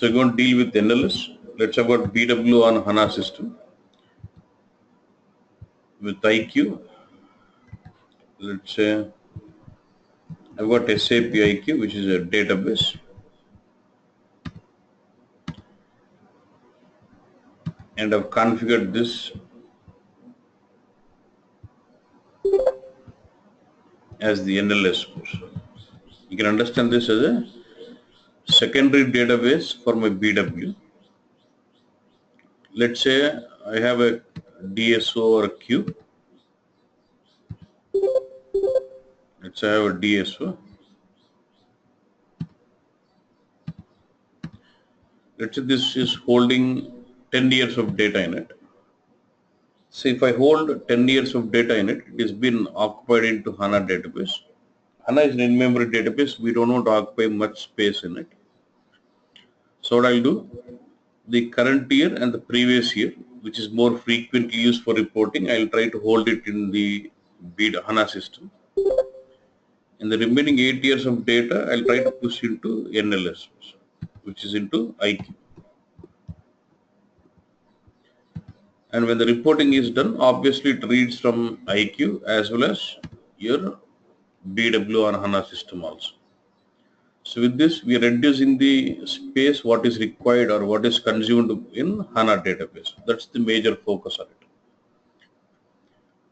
So we're going to deal with NLS. Let's have got BW on HANA system with IQ. Let's say I've got SAP IQ, which is a database, and I've configured this as the NLS. You can understand this as a secondary database for my BW. Let's say I have a DSO or a queue. Let's say I have a DSO. Let's say this is holding 10 years of data in it. So if I hold 10 years of data in it, it has been occupied into HANA database. HANA is an in-memory database. We don't want to occupy much space in it. So what I'll do, the current year and the previous year, which is more frequently used for reporting, I'll try to hold it in the HANA system. In the remaining 8 years of data, I'll try to push into NLS, which is into IQ. And when the reporting is done, obviously it reads from IQ as well as your BW on HANA system also. So with this, we are reducing the space what is required or what is consumed in HANA database. That's the major focus of it.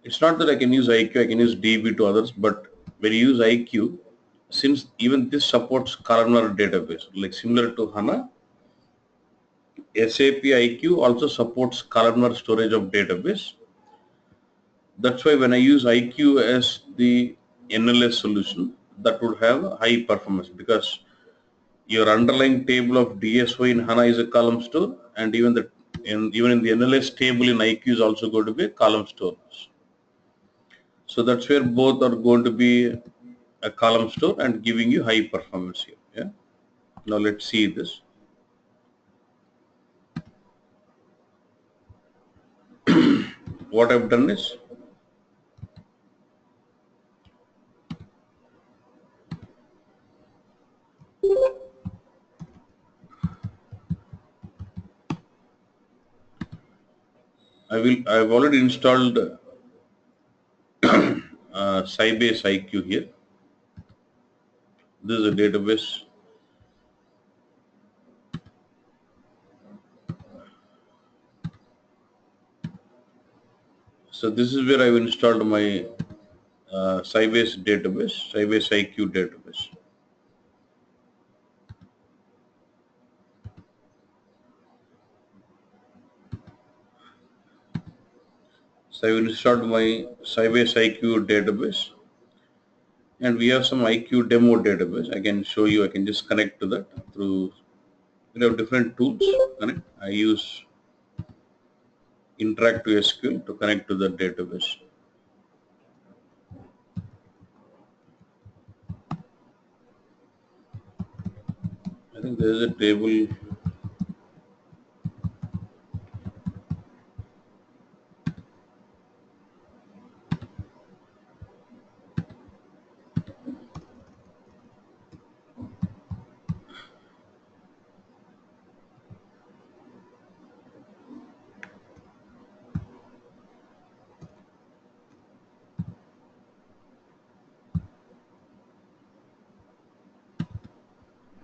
It's not that I can use IQ, I can use DB to others, but when you use IQ, since even this supports columnar database, like similar to HANA, SAP IQ also supports columnar storage of database. That's why when I use IQ as the NLS solution, that would have high performance, because your underlying table of DSO in HANA is a column store, and even in the NLS table in IQ is also going to be a column store. So that's where both are going to be a column store and giving you high performance here. Yeah. Now let's see this. What I've done is, I've already installed Sybase IQ here. This is a database. So this is where I've installed my Sybase database, Sybase IQ database. So I will install my Sybase IQ database, and we have some IQ demo database. I can show you. I can just connect to that through. We have different tools. Connect. I use interactive SQL to connect to the database. I think there is a table.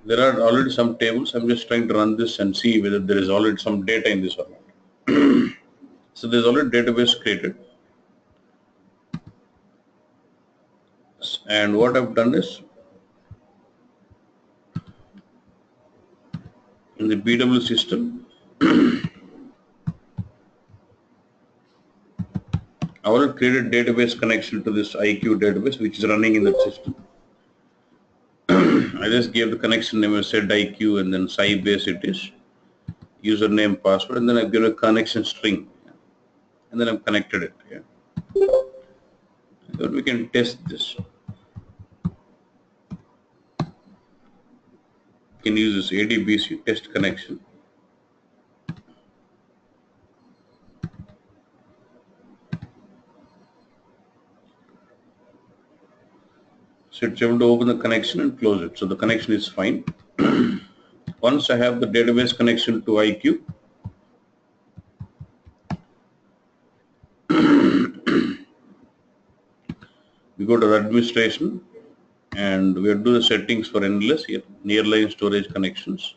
There are already some tables. I'm just trying to run this and see whether there is already some data in this or not. So there's already database created. And what I've done is, in the BW system, I already created database connection to this IQ database, which is running in that system. I just gave the connection name, I said IQ, and then Sybase it is, username, password, and then I've given a connection string, and then I've connected it. Yeah. Then we can test this. You can use this ADBC test connection. So it's able to open the connection and close it. So the connection is fine. once I have the database connection to IQ, we go to the administration and we do the settings for endless here, nearline storage connections.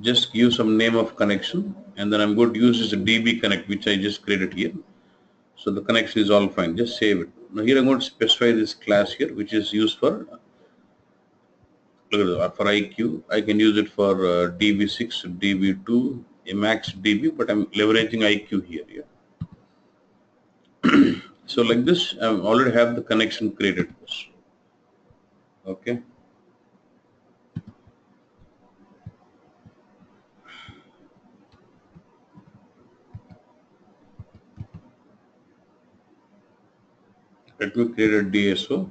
Just give some name of connection, and then I'm going to use this DB connect, which I just created here. So the connection is all fine. Just save it. Now here I'm going to specify this class here, which is used for, look at that, for IQ. I can use it for DB6, DB2, a max DB, but I'm leveraging IQ here. Yeah. So like this, I already have the connection created. Okay. Let me create a DSO.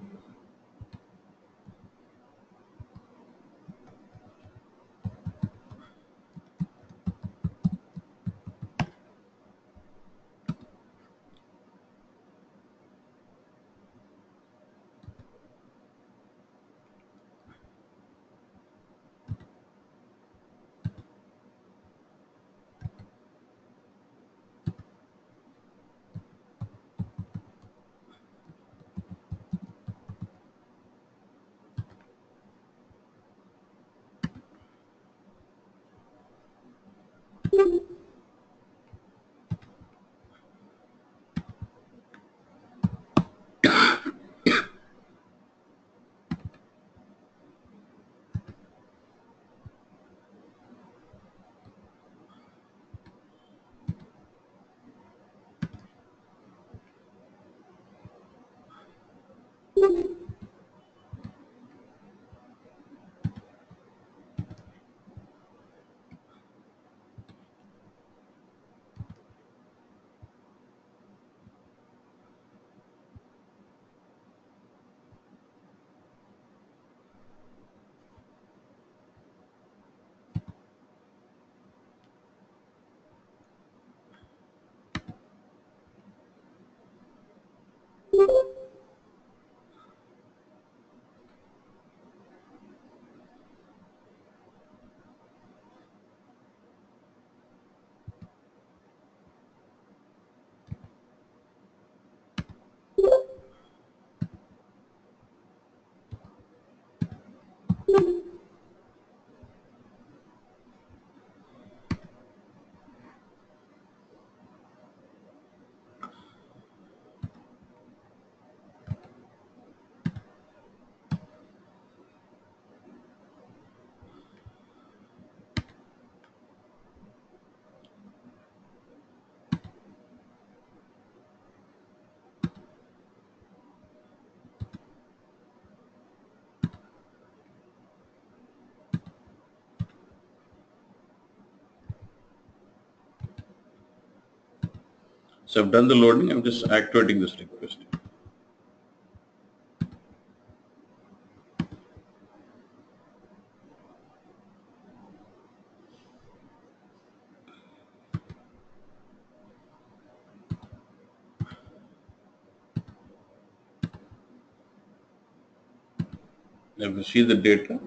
So I've done the loading. I'm just activating this request. If you see the data,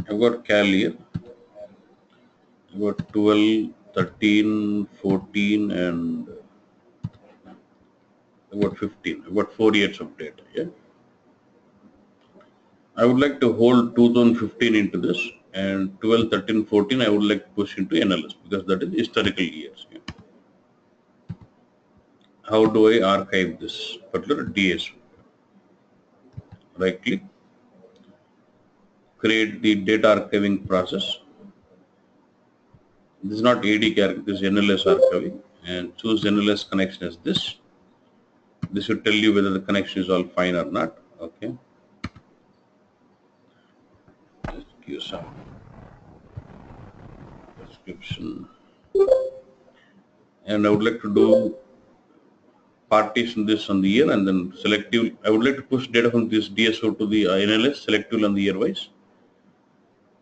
I've got Cal here. I've got 12, 13, 14, and I've got 15. I've got 4 years of data. Yeah. I would like to hold 2015 into this, and 12, 13, 14 I would like to push into NLS because that is historical years. Yeah. How do I archive this particular DSO? Right click, create the data archiving process. This is not AD character, this is NLS archiving, and choose NLS connection as this. This will tell you whether the connection is all fine or not. Okay. Just give some description. And I would like to do partition this on the year and then selective. I would like to push data from this DSO to the NLS, selective on the year wise.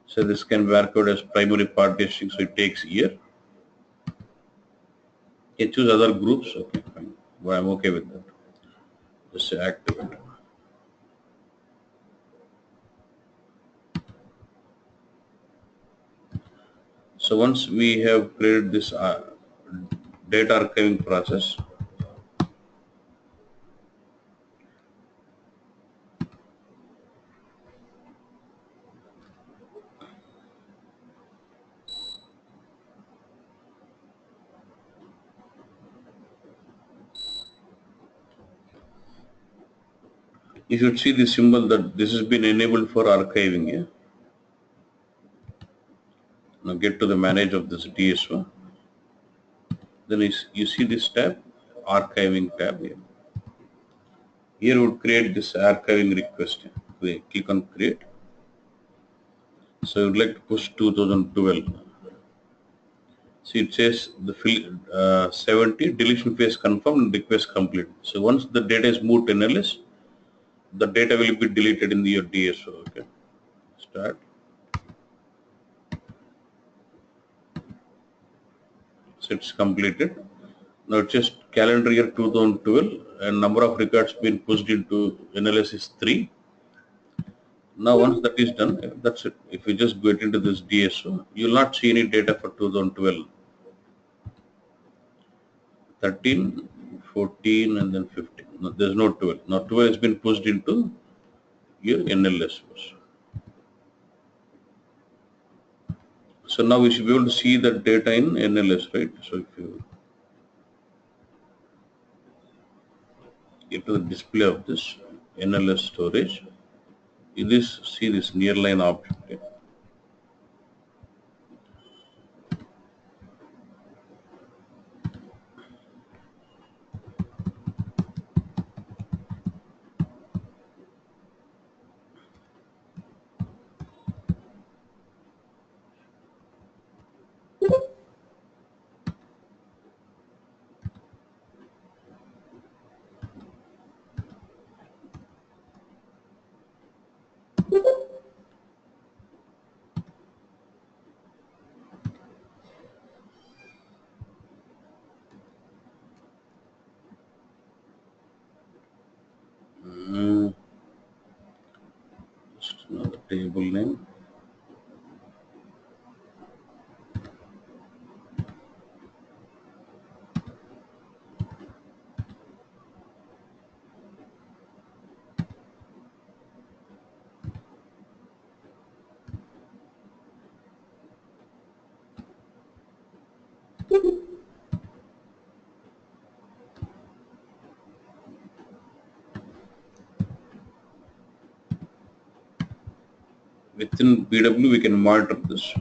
So this can work out as primary partitioning, so it takes year. You choose other groups. Okay, fine. Well, I'm okay with that. Just say activate. So once we have created this data archiving process, you should see the symbol that this has been enabled for archiving. Yeah. Now get to the manage of this DSO. Then you see this tab, archiving tab here. Here would create this archiving request. Click on create. So I would like to push 2012. See, it says the 70 deletion phase confirmed and request complete. So once the data is moved to NLS, the data will be deleted in your DSO. Okay. Start. So it's completed. Now it's just calendar year 2012 and number of records been pushed into NLS is 3. Now once that is done, that's it. If you just get into this DSO, you will not see any data for 2012. 13, 14 and then 15. No, there's no 12. Now 12 has been pushed into your NLS. So now we should be able to see the data in NLS, right? So if you get to the display of this NLS storage, you see this nearline object. Okay? Just another table name. Within BW, we can monitor this.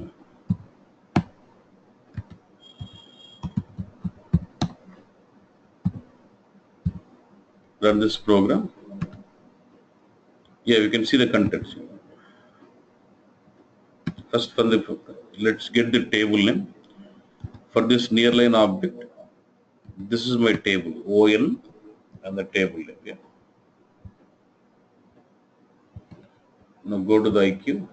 Run this program. Yeah, we can see the contents. First, let's get the table name. For this nearline object, this is my table, ON and the table name. Yeah. Now go to the IQ.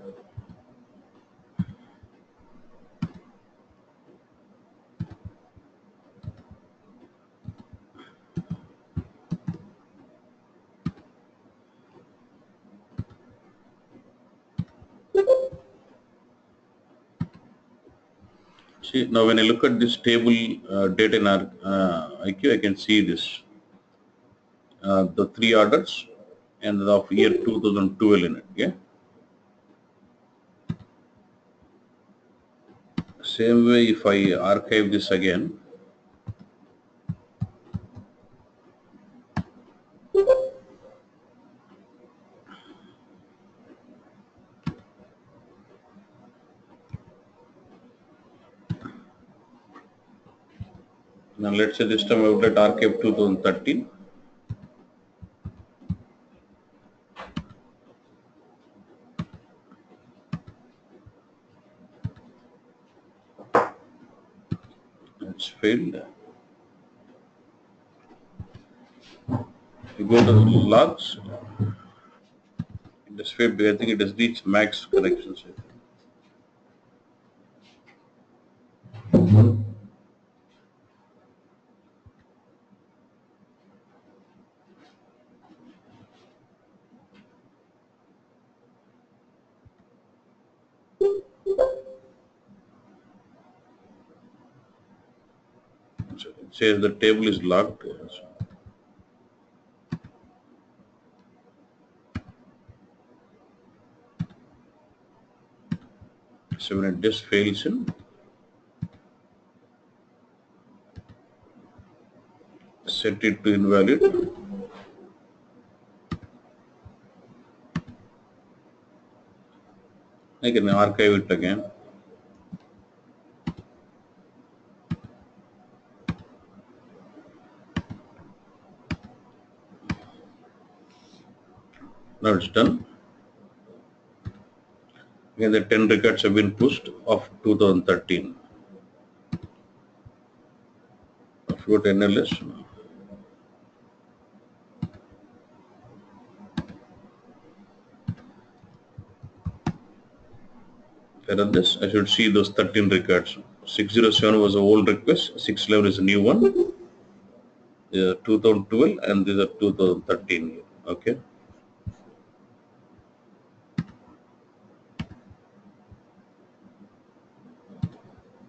See, now when I look at this table data in our IQ, I can see this, the 3 orders and of year 2012 in it. Yeah. Same way, if I archive this again, now let's say this time I would like to archive 2013. It's failed. You go to the logs. This way, I think it has reached max corrections. So it says the table is locked. So when it just fails in, set it to invalid. I can archive it again. Now it's done. Again, the 10 records have been pushed of 2013. If you go to NLS, run this, I should see those 13 records. 607 was the old request, 611 is a new one. 2012 and these are 2013. Okay.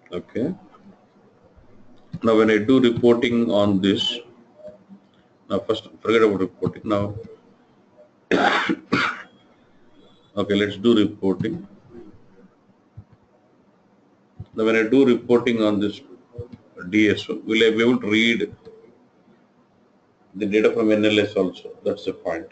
Okay. Now when I do reporting on this, now first forget about reporting. Now, okay, let's do reporting. Now when I do reporting on this DSO, will I be able to read the data from NLS also? That's the point.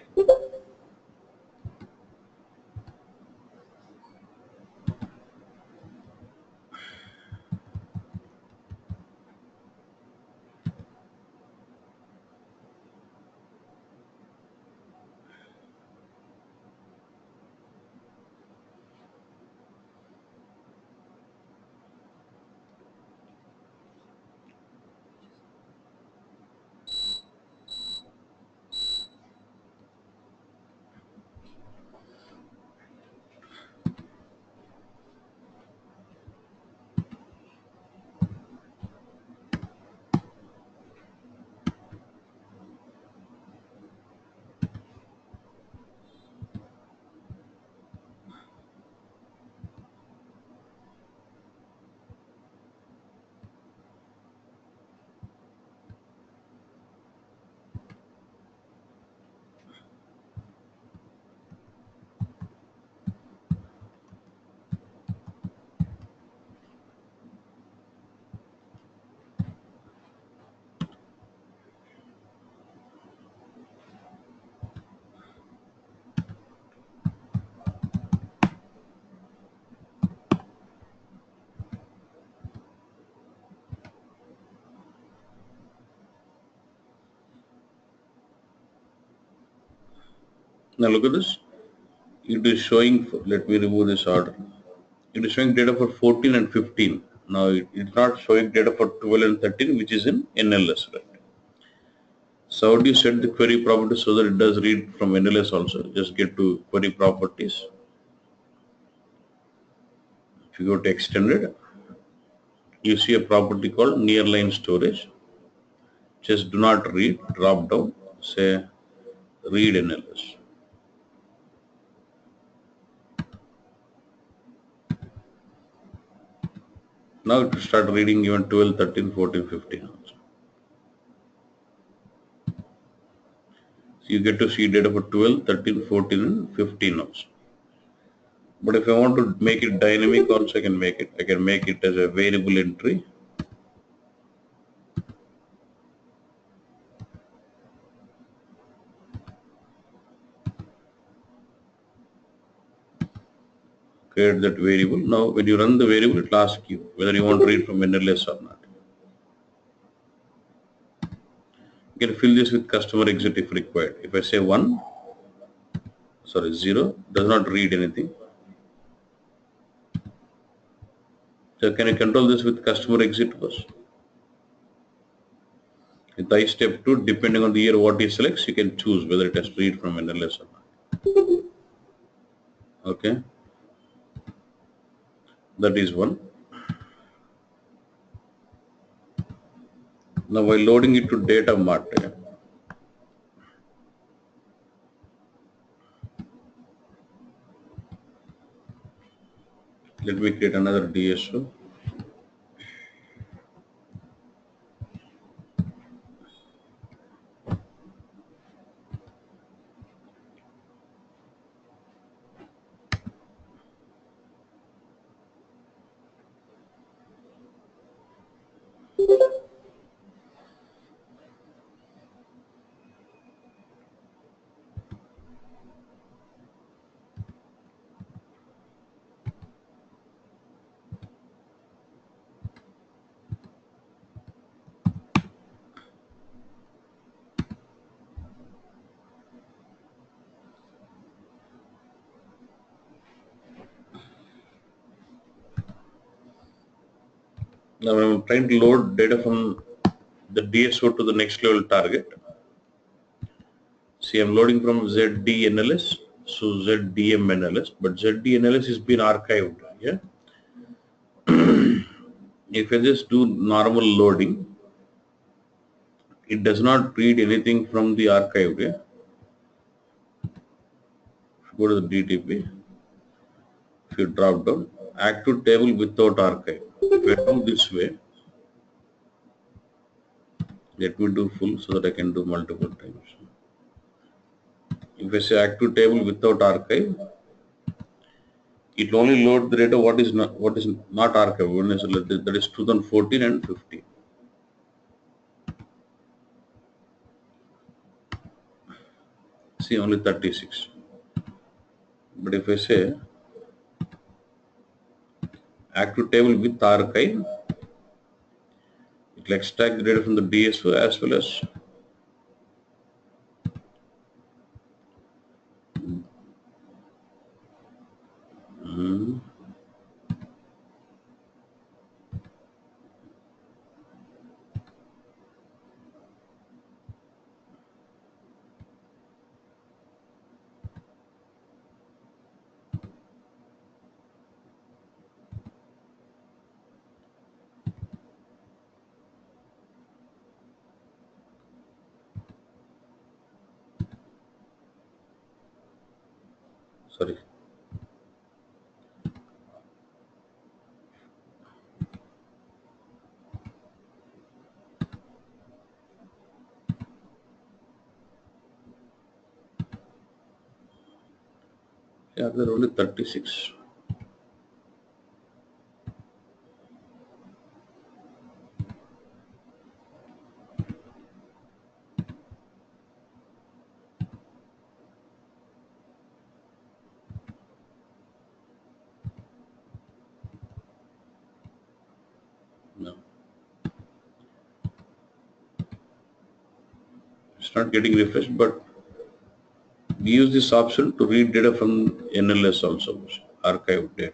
Now look at this. It is showing, let me remove this order. It is showing data for 14 and 15. Now it's not showing data for 12 and 13, which is in NLS, right? So how do you set the query properties so that it does read from NLS also? Just get to query properties. If you go to extended, you see a property called nearline storage. Just do not read, drop down, say read NLS. Now it will start reading even 12, 13, 14, 15 also. So you get to see data for 12, 13, 14 and 15 also. But if I want to make it dynamic also, I can make it. I can make it as a variable entry. Create that variable. Now when you run the variable, it will ask you whether you want to read from NLS or not. You can fill this with customer exit if required. If I say 0, does not read anything. So can I control this with customer exit first? With I step 2, depending on the year what he selects, you can choose whether it has to read from NLS or not. Okay. That is one. Now while loading it to data mart, let me create another DSO. Now I'm trying to load data from the DSO to the next level target. See, I'm loading from ZDNLS, so ZDMNLS, but ZDNLS has been archived. Yeah. If I just do normal loading, it does not read anything from the archive. Yeah. Go to the DTP. If you drop down, active table without archive. If I do this way, let me do full so that I can do multiple times. If I say active table without archive, it will only load the data what is not archived. One is that is 2014 and 15. See, only 36. But if I say active table with archive, it will extract the data from the DSO as well as sorry. Yeah, there are only 36. No, it's not getting refreshed, but we use this option to read data from NLS also, archive data.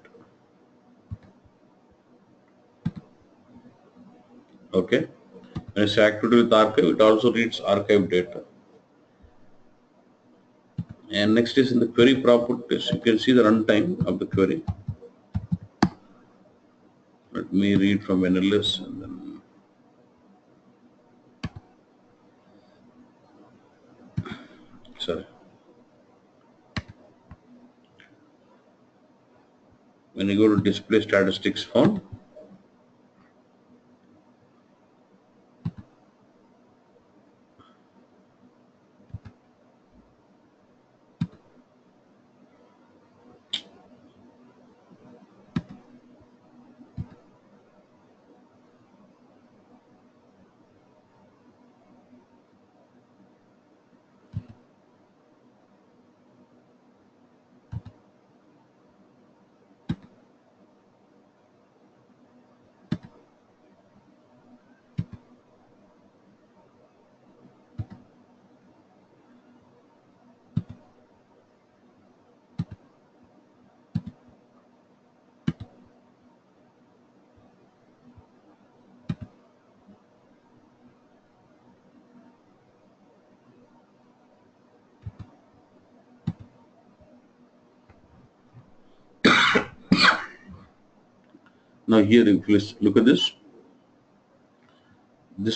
Okay. When it's activity with archive, it also reads archive data. And next is in the query properties, you can see the runtime of the query. Let me read from NLS and then sorry. When you go to display statistics found, now here if you look at this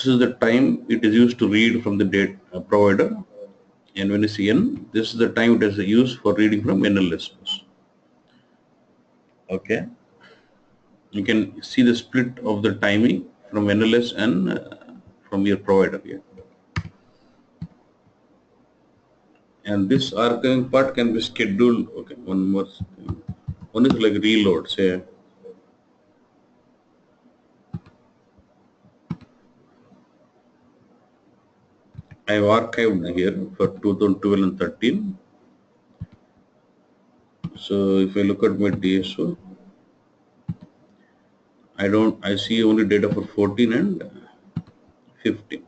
is the time it is used to read from the data provider, and when you see N, this is the time it is used for reading from NLS. Okay, you can see the split of the timing from NLS and from your provider here. And this archiving part can be scheduled. Okay, one more thing. One is like reload, say I have archived here for 2012 and 13. So if I look at my DSO, I see only data for 14 and 15.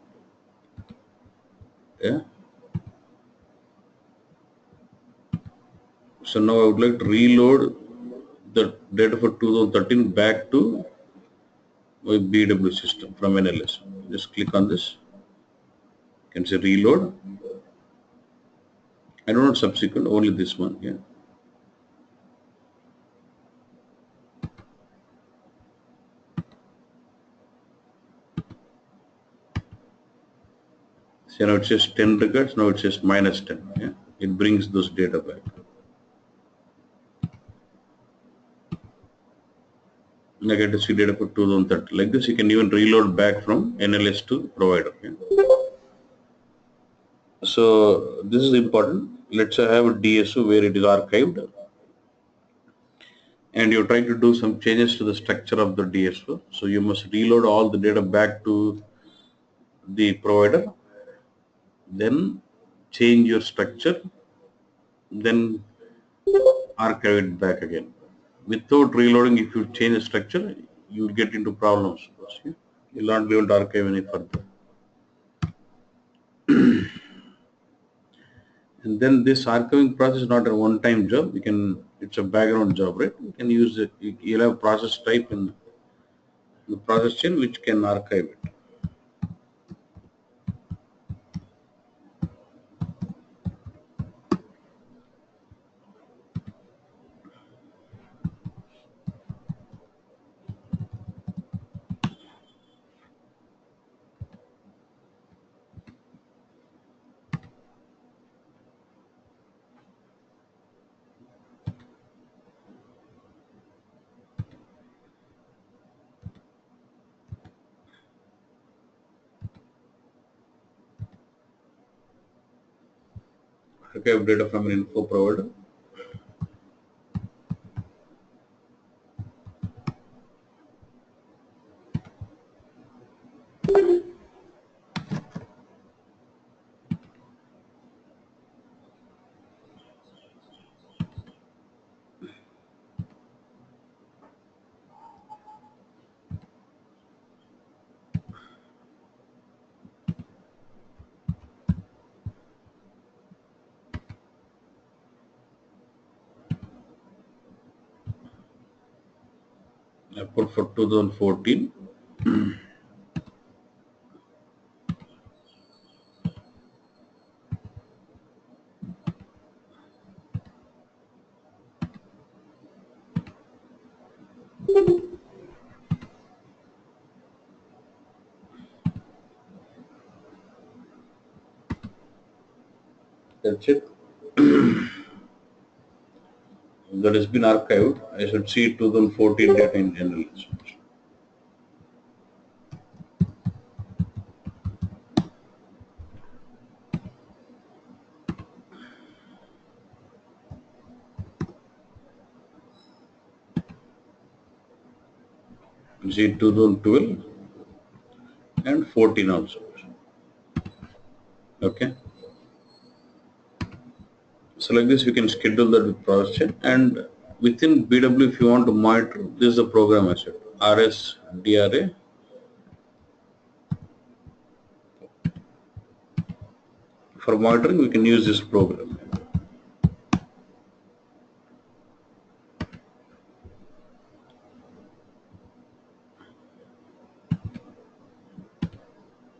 Yeah. So now I would like to reload the data for 2013 back to my BW system from NLS. Just click on this. You can say reload. I don't want subsequent, only this one. Yeah. So now it says 10 records, now it says minus 10. Yeah. It brings those data back. I get to see data for 2030. Like this, you can even reload back from NLS to provider. Yeah. So this is important. Let's say I have a DSO where it is archived and you're trying to do some changes to the structure of the DSO. So you must reload all the data back to the provider, then change your structure, then archive it back again. Without reloading, if you change the structure, you will get into problems. Yeah? You'll not be able to archive any further. And then this archiving process is not a one-time job. It's a background job, right? You can use it. You'll have process type in the process chain which can archive it. Archive data from an info provider. I put for 2014. That's it. That has been archived. I should see 2014 data in general. You see 2012 and 14 also. Okay. So like this, you can schedule that with process chain, and within BW, if you want to monitor, this is the program asset RSDRA. For monitoring, we can use this program.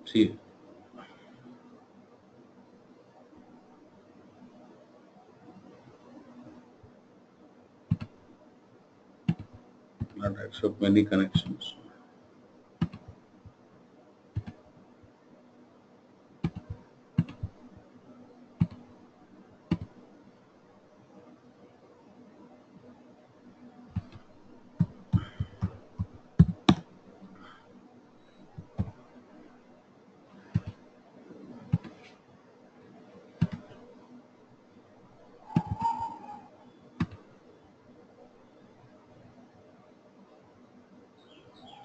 See, not accept many connections.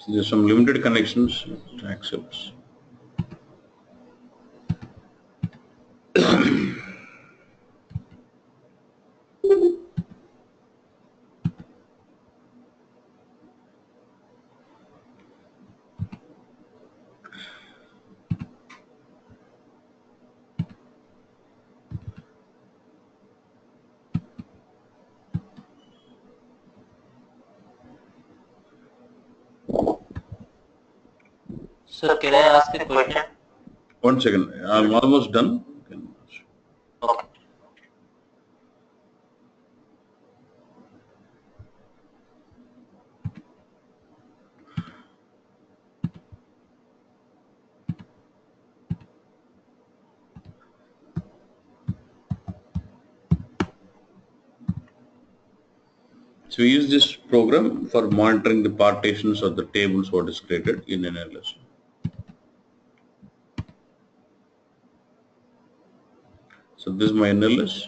There's some limited connections it accepts. Sir, can I ask a question? One second, I'm almost done. Okay. So we use this program for monitoring the partitions or the tables what is created in an LS. So this is my NLS.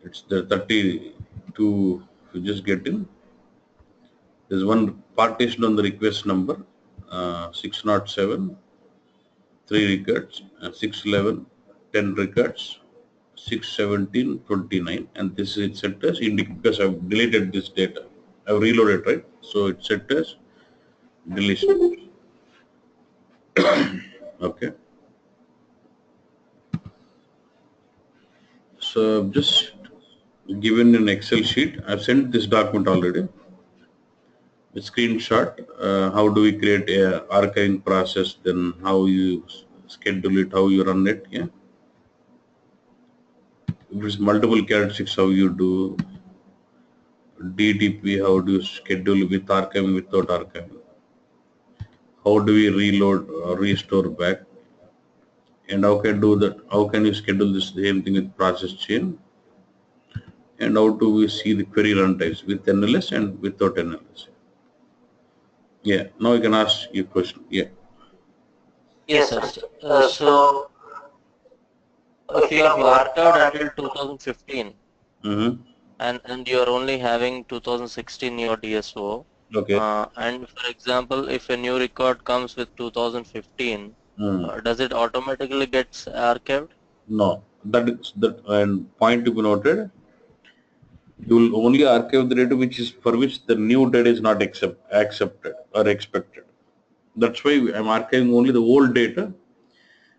It's the 32. If you just get in, there's one partition on the request number 607, 3 records, 611, 10 records, 617, 29, and this is set as because I've deleted this data. I've reloaded, right? So it's set as deletion. Okay. So I've just given an Excel sheet. I've sent this document already. A screenshot. How do we create a archiving process? Then how you schedule it? How you run it? Yeah. If it's multiple characteristics, how you do DTP? How do you schedule with archiving without archiving? How do we reload or restore back? And how can do that? How can you schedule this same thing with process chain? And how do we see the query runtimes with NLS and without NLS? Yeah. Now you can ask your question. Yeah. Yes, sir. So, if you have archived until 2015 Mm-hmm. and you are only having 2016 your DSO, Okay. and for example, if a new record comes with 2015, Mm. does it automatically gets archived? No, that is that and point to be noted. You will only archive the data which is for which the new data is not accepted or expected. That's why I'm archiving only the old data,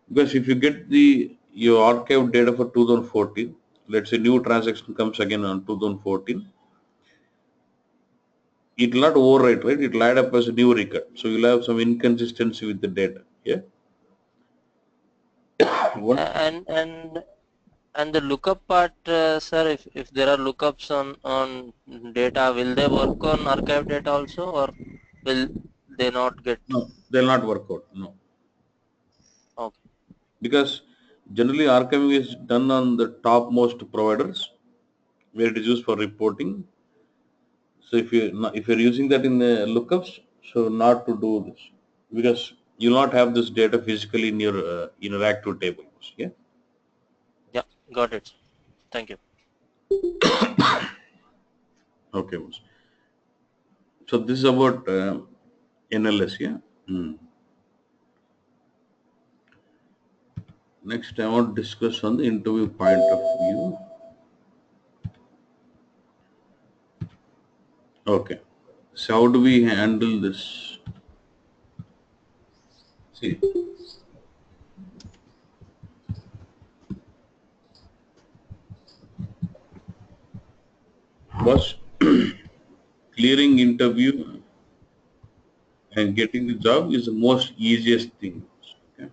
because if you get the your archived data for 2014, let's say new transaction comes again on 2014, it will not overwrite, right? It will add up as a new record. So you'll have some inconsistency with the data. Yeah. One. And and the lookup part, sir, if there are lookups on data, will they work on archive data also, or will they not get? No, they'll not work out. No, Okay. because generally archiving is done on the topmost providers where it is used for reporting. So if you're using that in the lookups, so not to do this, because you'll not have this data physically in your active tables. Yeah. Yeah, got it. Thank you. Okay. Boss. So this is about NLS. Yeah. Hmm. Next, I want to discuss on the interview point of view. Okay. So how do we handle this? See, was clearing interview and getting the job is the most easiest thing. Okay.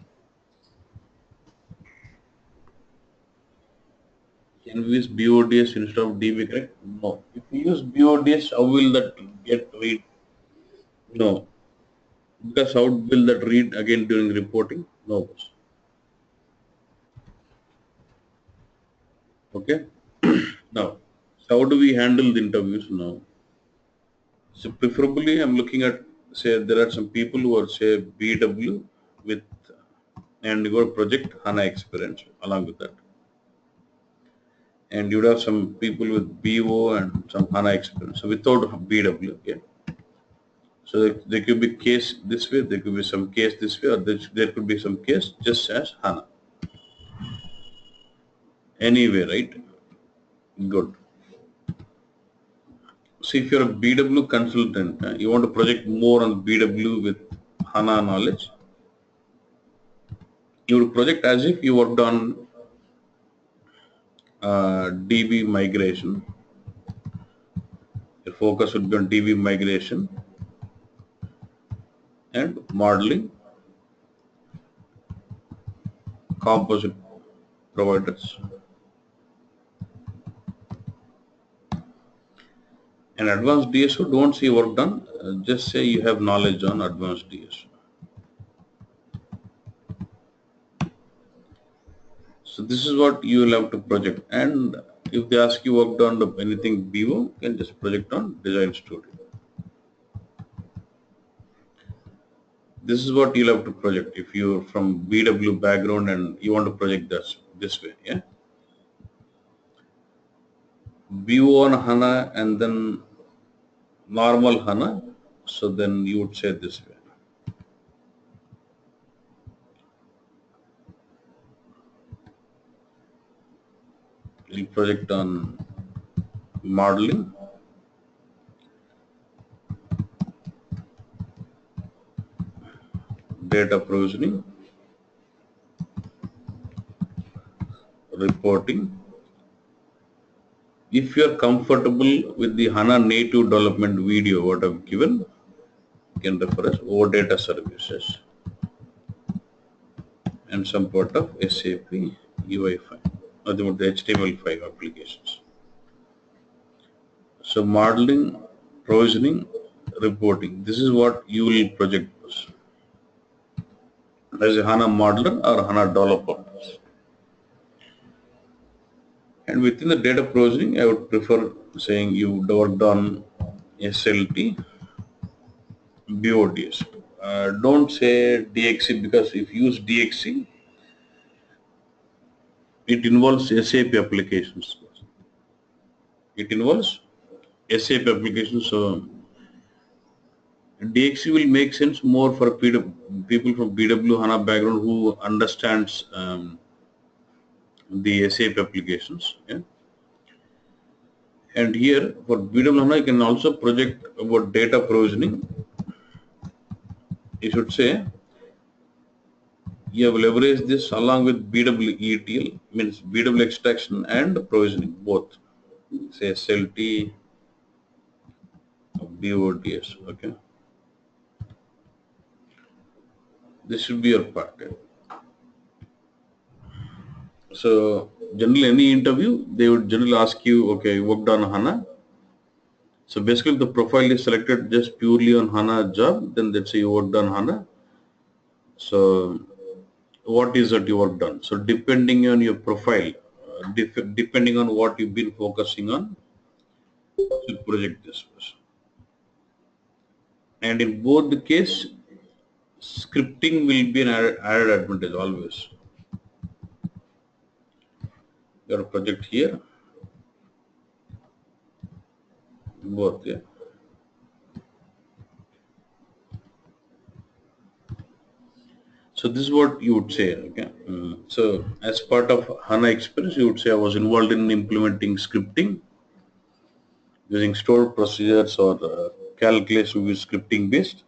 Can we use BODS instead of DB, correct? No. If we use BODS, how will that get read? No. Because how will that read again during reporting? No. Okay. Now, so how do we handle the interviews now? So preferably, I'm looking at, say there are some people who are say BW with and your project HANA experience along with that, and you'd have some people with BO and some HANA experience. So without BW, okay. So there could be case this way, there could be some case this way, or there could be some case just as HANA. Anyway, right? Good. So if you're a BW consultant, you want to project more on BW with HANA knowledge, you would project as if you worked on DB migration. Your focus would be on DB migration, and modeling, composite providers. And advanced DSO, don't say work done, just say you have knowledge on advanced DSO. So this is what you will have to project. And if they ask you worked on anything BO, you can just project on Design Studio. This is what you'll have to project if you're from BW background and you want to project this way. Yeah. BO on HANA and then normal HANA. So then you would say this way. You'll project on modeling, data provisioning, reporting. If you are comfortable with the HANA native development video, what I've given, you can refer as O data services and some part of SAP UI5, or the HTML5 applications. So modeling, provisioning, reporting. This is what you will project as a HANA modeler or HANA developer. And within the data provisioning, I would prefer saying you worked on SLT, BODS. Don't say DXC, because if you use DXC, it involves SAP applications. It involves SAP applications. So DXC will make sense more for people from BW HANA background who understands the SAP applications. Yeah? And here for BW HANA, you can also project about data provisioning. You should say you have leveraged this along with BW ETL, means BW extraction and provisioning both. Say SLT, BODS. Okay. This should be your part. So generally any interview, they would generally ask you, okay, you worked on HANA. So basically the profile is selected just purely on HANA job, then let's say you worked on HANA. So what is that you worked on? So depending on your profile, depending on what you've been focusing on, you project this. And in both the case, scripting will be an added advantage always. Your project here, both, yeah. So this is what you would say, okay. So as part of HANA experience, you would say I was involved in implementing scripting using stored procedures or calculation with scripting based,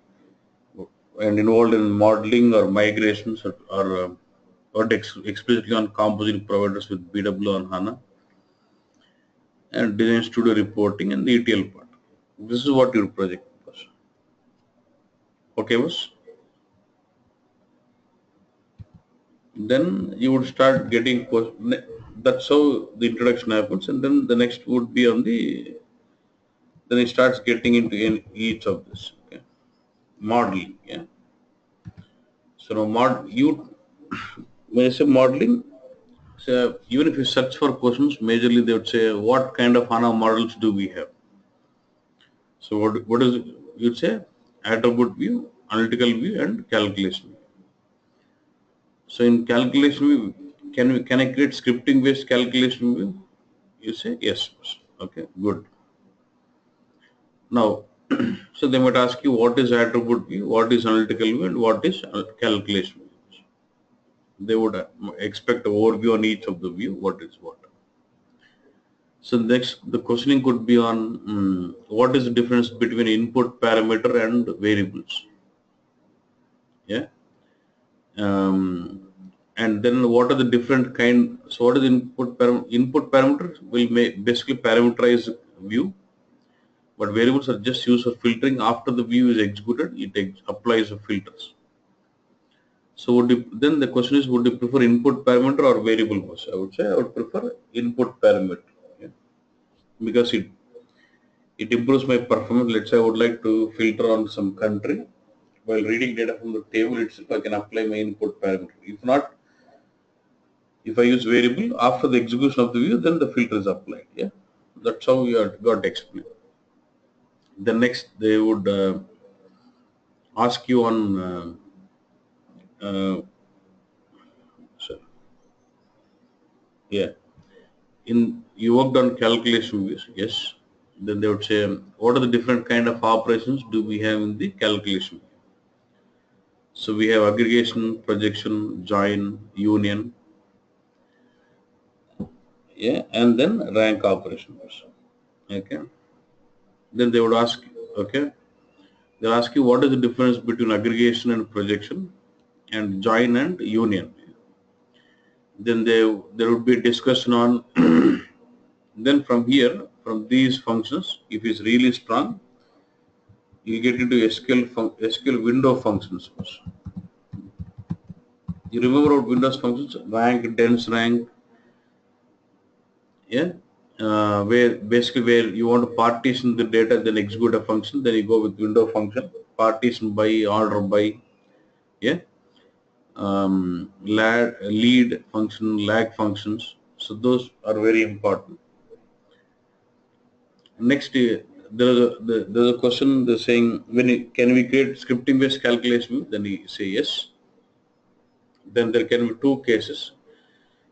and involved in modeling or migrations or worked explicitly on composite providers with BW on HANA, and design studio reporting and the ETL part. This is what your project was. Okay, boss? Then you would start getting, that's how the introduction happens, and then the next would be on the, then it starts getting into each of this. Okay, modeling. Yeah. So now when I say modeling, so even if you search for questions, majorly they would say what kind of HANA models do we have. So what is it? You'd say attribute view, analytical view, and calculation view. So in calculation view, can I create scripting based calculation view? You say yes. Okay, good. Now, so they might ask you what is attribute view, what is analytical view, and what is calculation view. They would expect an overview on each of the view, what is what. So next, the questioning could be on what is the difference between input parameter and variables. Yeah. And then what are the different kind? So what is input parameter? Input parameter will basically parameterize view, but variables are just used for filtering. After the view is executed, it applies the filters. So then the question is, would you prefer input parameter or variable was? I would say I would prefer input parameter, yeah, because it improves my performance. Let's say I would like to filter on some country. While reading data from the table itself, I can apply my input parameter. If not, if I use variable after the execution of the view, then the filter is applied. Yeah, that's how you got explained. The next they would ask you on so, yeah, in you worked on calculation views, yes. Then they would say, what are the different kind of operations do we have in the calculation? So we have aggregation, projection, join, union, yeah, and then rank operations. Okay. Then they would ask, okay, they'll ask you what is the difference between aggregation and projection and join and union. Then there would be a discussion on then from here, from these functions, if it's really strong, you get into SQL window functions. You remember what Windows functions? Rank, dense rank, yeah. Where basically where you want to partition the data, then execute a function, then you go with window function, partition by, order by, yeah. Lead function, lag functions. So those are very important. Next, there's a question. They're saying can we create scripting based calculation? Then you say yes. Then there can be two cases.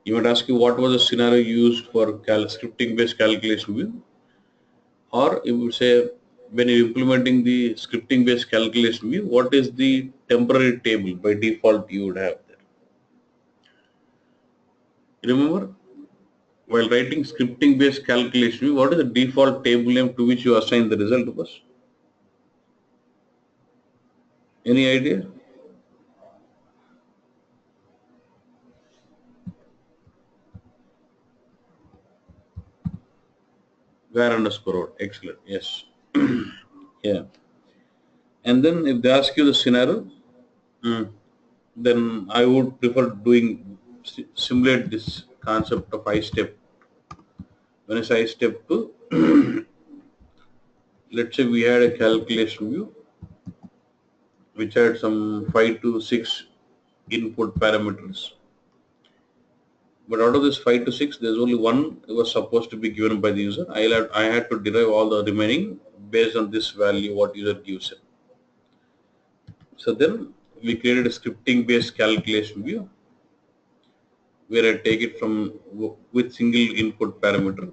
You might ask you what was the scenario used for scripting based calculation view, or you would say when you're implementing the scripting based calculation view, what is the temporary table by default you would have there? Remember, while writing scripting based calculation view, what is the default table name to which you assign the result was? Any idea? Where underscore out. Excellent. Yes. Yeah. And then if they ask you the scenario, then I would prefer doing simulate this concept of I step. When I say I step two, let's say we had a calculation view which had some 5 to 6 input parameters. But out of this 5 to 6, there's only one was supposed to be given by the user. I had to derive all the remaining based on this value what user gives it. So then we created a scripting based calculation view where I take it from with single input parameter,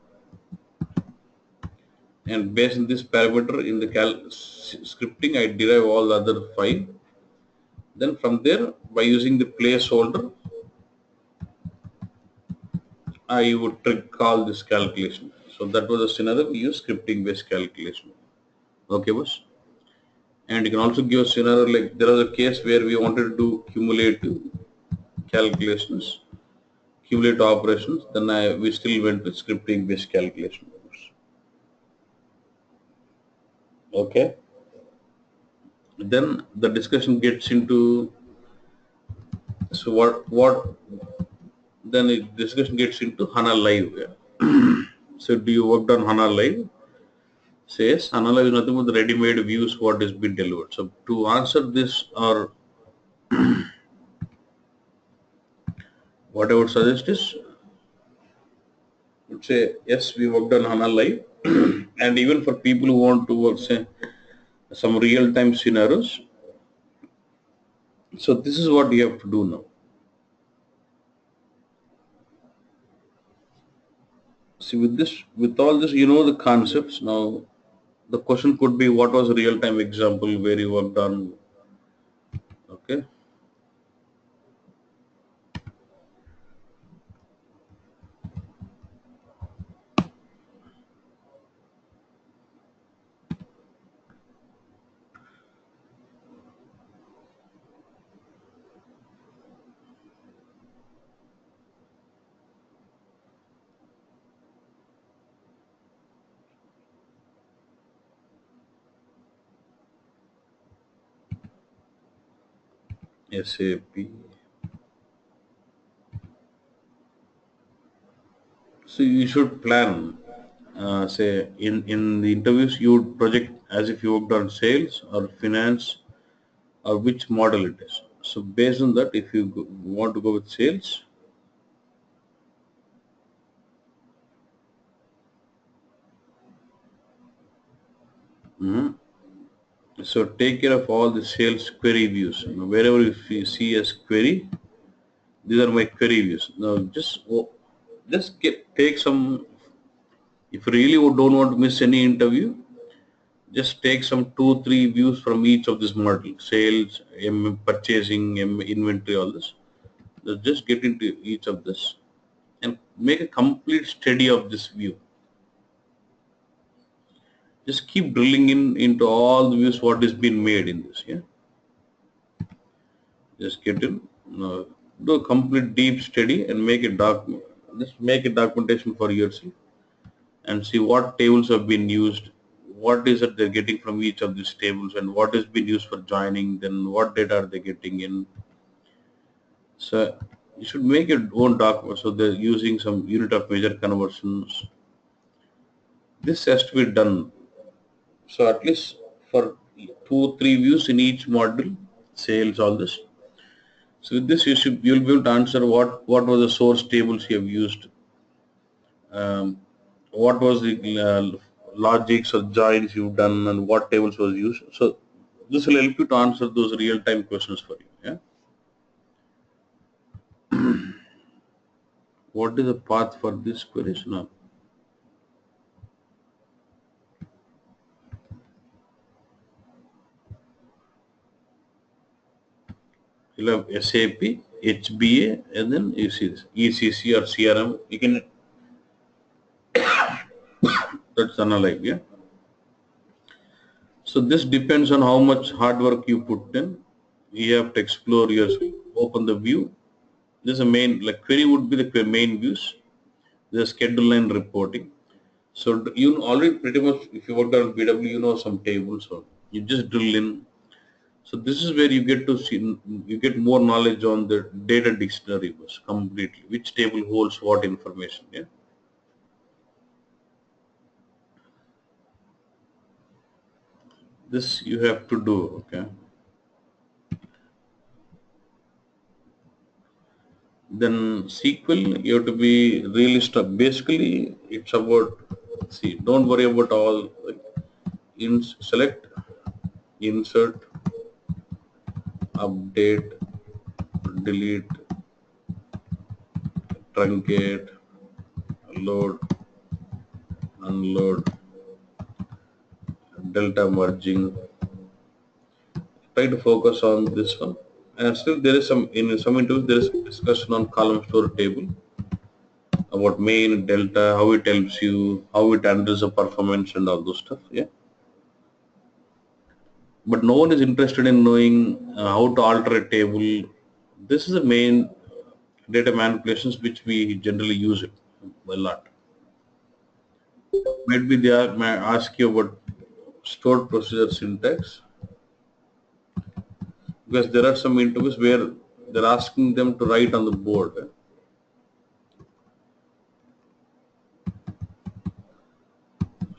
and based on this parameter in the scripting I derive all the other 5. Then from there, by using the placeholder, I would call this calculation. So that was the scenario we use scripting based calculation. Okay, boss. And you can also give a scenario like there was a case where we wanted to do cumulative calculations, cumulative operations. Then we still went with scripting based calculation. Okay. Then the discussion gets into, so what then the discussion gets into HANA Live. Yeah. So do you work on HANA Live? Says HANA Live is nothing but the ready-made views what is being delivered. So to answer this, or what I would suggest is, would say yes, we worked on HANA Live, and even for people who want to work say some real-time scenarios. So this is what you have to do now. See, with all this, you know the concepts. Now the question could be, what was a real-time example where you worked on? Okay. SAP. So you should plan. Say in the interviews, you would project as if you worked on sales or finance or which model it is. So based on that, if you want to go with sales, mhm, so take care of all the sales query views. Wherever you see as query, these are my query views. Now just take some. If you really don't want to miss any interview, just take some 2 3 views from each of this model: sales, purchasing, inventory, all this. Just get into each of this and make a complete study of this view. Just keep drilling into all the views what is being made in this. Yeah, just get in, uh, do a complete deep study and make a document. Just make a documentation for yourself and see what tables have been used, what is it they're getting from each of these tables, and what is being used for joining. Then what data are they getting in? So you should make your own document. So they're using some unit of measure conversions. This has to be done. So at least for 2 3 views in each module, sales, all this. So with this, you'll be able to answer what were the source tables you have used, what was the logics or joins you've done, and what tables was used. So this will help you to answer those real-time questions for you. Yeah. What is the path for this queries now? You'll have SAP, HBA, and then you see this ECC or CRM. You can that's analyze. Yeah. So this depends on how much hard work you put in. You have to explore yourself, open the view. This is a main, like query would be the main views, the schedule line reporting. So you already pretty much, if you worked on BW, you know some tables, so you just drill in. So this is where you get to see, you get more knowledge on the data dictionary was completely, which table holds what information. Yeah. This you have to do. Okay. Then SQL, you have to be really stuck. Basically, it's about, see, don't worry about all, like, select, insert, update, delete, truncate, load, unload, delta merging. Try to focus on this one. And still there is some, in some interviews, there is discussion on column store table about main, delta, how it helps you, how it handles the performance and all those stuff. Yeah. But no one is interested in knowing how to alter a table. This is the main data manipulations which we generally use it a lot. Maybe they may ask you about stored procedure syntax, because there are some interviews where they're asking them to write on the board.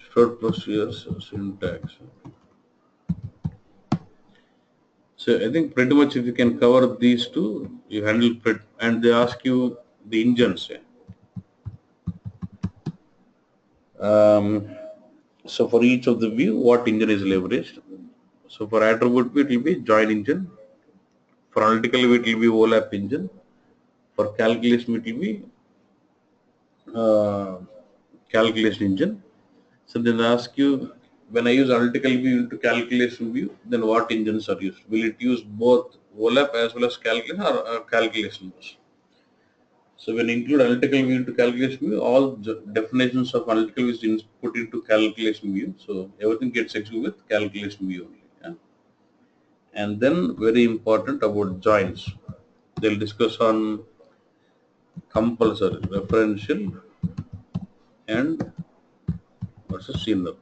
Stored procedures syntax. So I think pretty much if you can cover these two, you handle and they ask you the engines. Yeah. Um, so for each of the view, what engine is leveraged? So for attribute view, it will be join engine. For analytical view, it will be overlap engine. For calculation, it will be uh, calculation engine. So then I ask you, when I use analytical view into calculation view, then what engines are used? Will it use both overlap as well as calculation, or calculation? So when you include analytical view into calculation view, all definitions of analytical view is put into calculation view. So everything gets executed with calculation view only. Yeah? And then very important about joins. They'll discuss on compulsory, referential, and versus inner.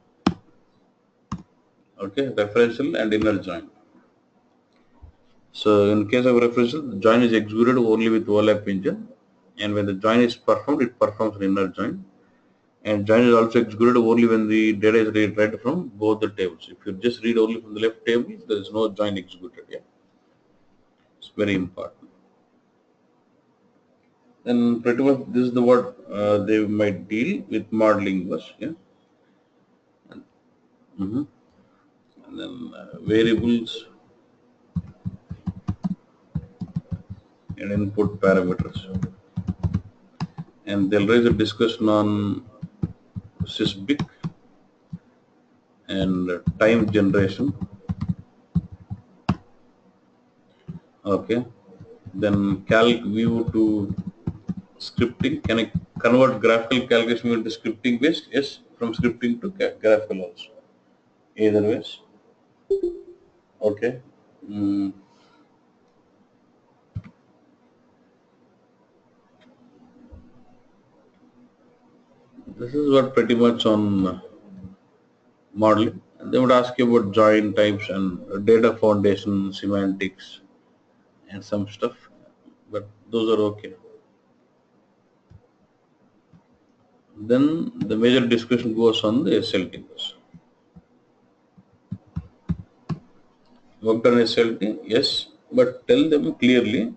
Okay, referential and inner join. So in case of referential, the join is executed only with overlap engine, and when the join is performed, it performs an inner join. And join is also executed only when the data is read from both the tables. If you just read only from the left table, there is no join executed. Yeah, it's very important. Then pretty much this is the what they might deal with modeling was. Yeah. hmm And then variables and input parameters. And they'll raise a discussion on SysBIC and time generation. Okay. Then calc view to scripting. Can I convert graphical calculation into scripting based? Yes, from scripting to graphical also. Either ways. Okay. Mm, this is what pretty much on modeling. And they would ask you about join types and data foundation, semantics, and some stuff. But those are okay. Then the major discussion goes on the SLT. Worked on SLT, yes, but tell them clearly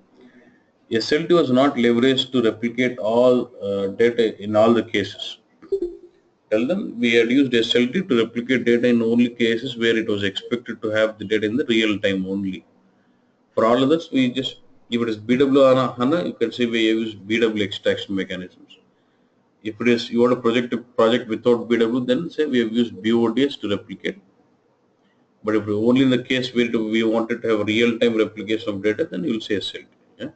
SLT was not leveraged to replicate all data in all the cases. Tell them we had used SLT to replicate data in only cases where it was expected to have the data in the real time only. For all others, we just, if it is BW4HANA, you can say we use BW extraction mechanisms. If it is you want to project a project without BW, then say we have used BODS to replicate. But if only in the case where we wanted to have real-time replication of data, then you will say SLT. Yeah?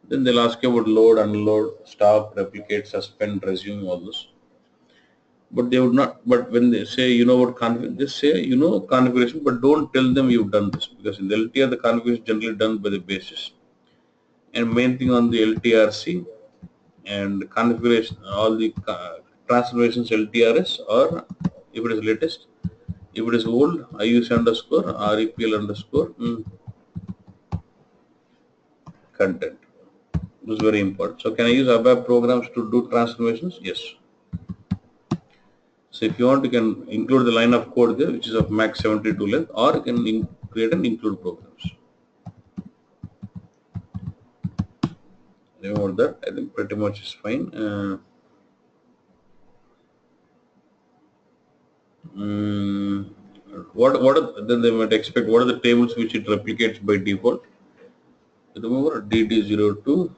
Then they'll ask you about load, unload, stop, replicate, suspend, resume, all this. But they would not. But when they say you know what configuration, just say you know configuration, but don't tell them you've done this, because in the LTR the configuration is generally done by the basis. And main thing on the LTRC and configuration, all the transformations LTRS, or if it is latest, if it is old, IUC underscore REPL underscore content. This is very important. So can I use ABAP programs to do transformations? Yes. So if you want, you can include the line of code there, which is of max 72 length, or you can create and include programs. Remember that. I think pretty much is fine. What are, then they might expect? What are the tables which it replicates by default? Remember DD02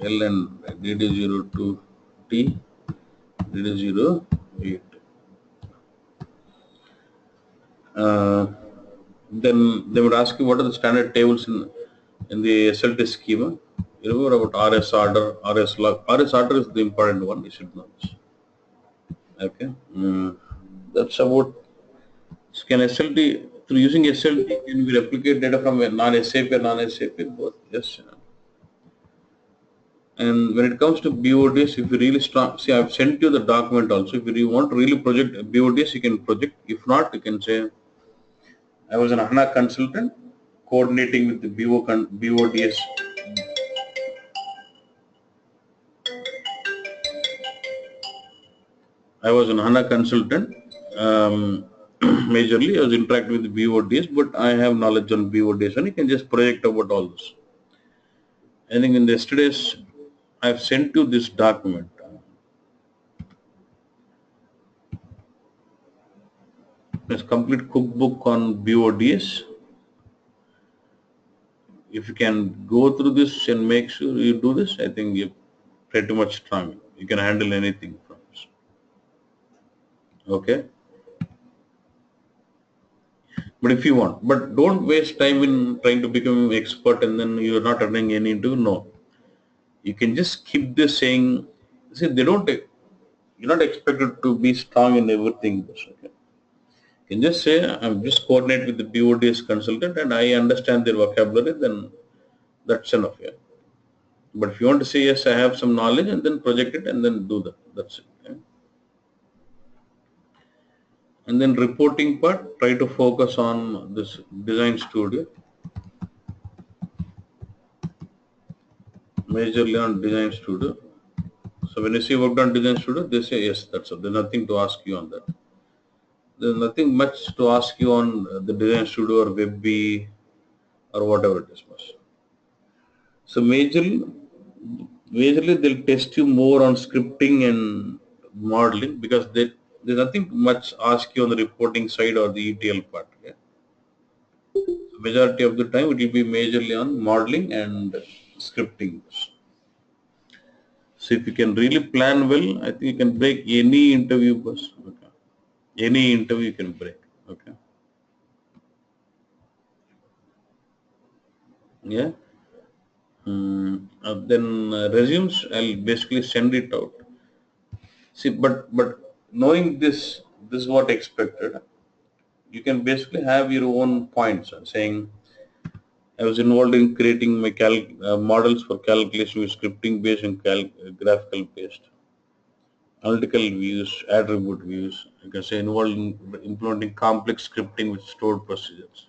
L and DD02 T, DD08. Then they would ask you what are the standard tables in the SLT schema. You remember about RS order, RS log. RS order is the important one. You should know this. Okay. That's about. So can SLT, through using SLT, can we replicate data from a non-SAP or non-SAP both? Yes. And when it comes to BODs, if you really strong, see, I've sent you the document also. If you want to really project BODs, you can project. If not, you can say, I was an HANA consultant coordinating with the BODS. I was an HANA consultant. Majorly, I was interacting with the BODS, but I have knowledge on BODS, and you can just project about all this. I think in yesterday's, I've sent you this document. It's complete cookbook on BODS. If you can go through this and make sure you do this, I think you're pretty much strong. You can handle anything from this. Okay. But if you want, but don't waste time in trying to become an expert and then you're not earning any into. No. You can just keep this saying, see, they don't, you're not expected to be strong in everything. Okay. You can just say, I'm just coordinate with the BODS consultant and I understand their vocabulary, then that's enough. Yeah. But if you want to say, yes, I have some knowledge, and then project it and then do that. That's it. Yeah. And then reporting part, try to focus on this design studio, majorly on design studio. So when you say worked on design studio, they say yes, that's all. There's nothing to ask you on that. There's nothing much to ask you on the design studio or WebB or whatever it is. So majorly they'll test you more on scripting and modeling because there's nothing much ask you on the reporting side or the ETL part. Okay? Majority of the time it will be majorly on modeling and scripting. So if you can really plan well, I think you can break any interview bus. Okay. Any interview you can break. Okay. Yeah. Then resumes, I'll basically send it out. See, but knowing this is what expected. You can basically have your own points saying I was involved in creating my models for calculation with scripting based and graphical based analytical views, attribute views. You can say involved in implementing complex scripting with stored procedures.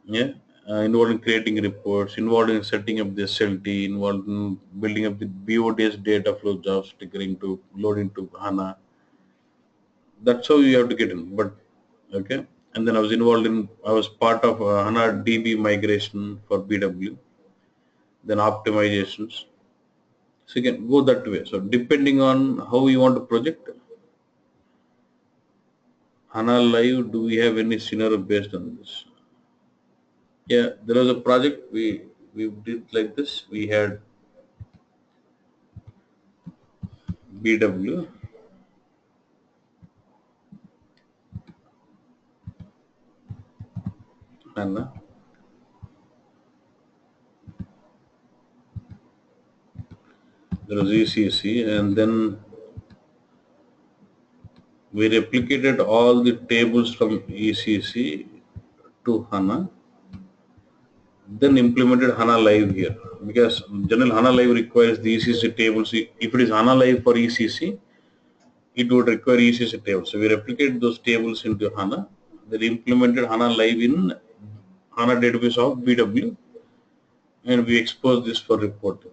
Yeah, involved in creating reports, involved in setting up the SLT, involved in building up the BODS data flow jobs, triggering to load into HANA. That's how you have to get in. But okay, and then I was part of HANA DB migration for BW, then optimizations. So you can go that way. So depending on how you want to project HANA Live, do we have any scenario based on this? Yeah, there was a project we did like this. We had BW HANA. There was ECC, and then we replicated all the tables from ECC to HANA, then implemented HANA Live here. Because general HANA Live requires the ECC tables. If it is HANA Live for ECC, it would require ECC tables. So we replicated those tables into HANA, then implemented HANA Live in HANA database of BW, and we expose this for reporting.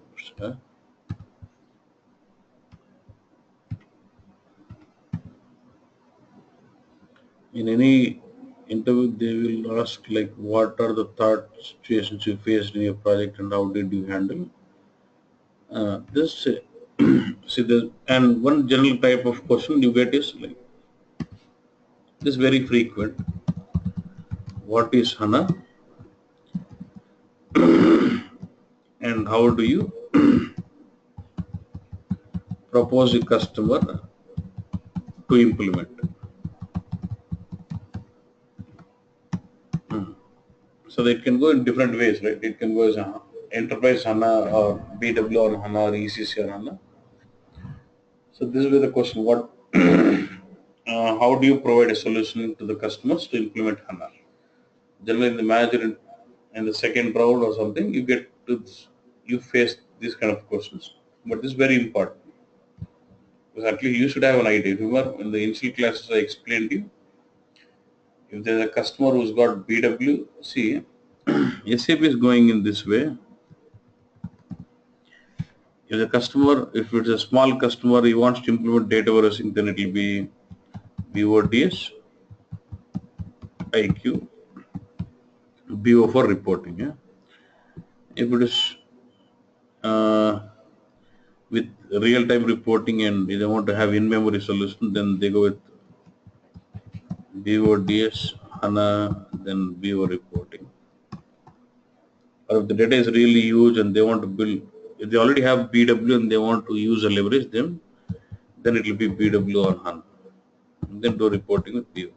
In any interview, they will ask like, what are the thought situations you faced in your project and how did you handle? This see the and one general type of question you get is like this very frequent. What is HANA and how do you propose a customer to implement? So it can go in different ways, right? It can go as a enterprise HANA or BW on HANA or ECC on HANA. So this is where the question: what, how do you provide a solution to the customers to implement HANA? Generally, in the manager in the second round or something, you face these kind of questions. But this is very important because at least you should have an idea. Remember, in the initial classes I explained to you, if there's a customer who's got BW, see, SAP is going in this way. If the customer, if it's a small customer, he wants to implement data warehousing, then it will be BODS, IQ, BO for reporting. Yeah. If it is with real-time reporting and they want to have in-memory solution, then they go with BODS, HANA, then BO reporting. Or if the data is really huge and they want to build, if they already have BW and they want to use a leverage, then it will be BW or HANA. And then do reporting with BO. It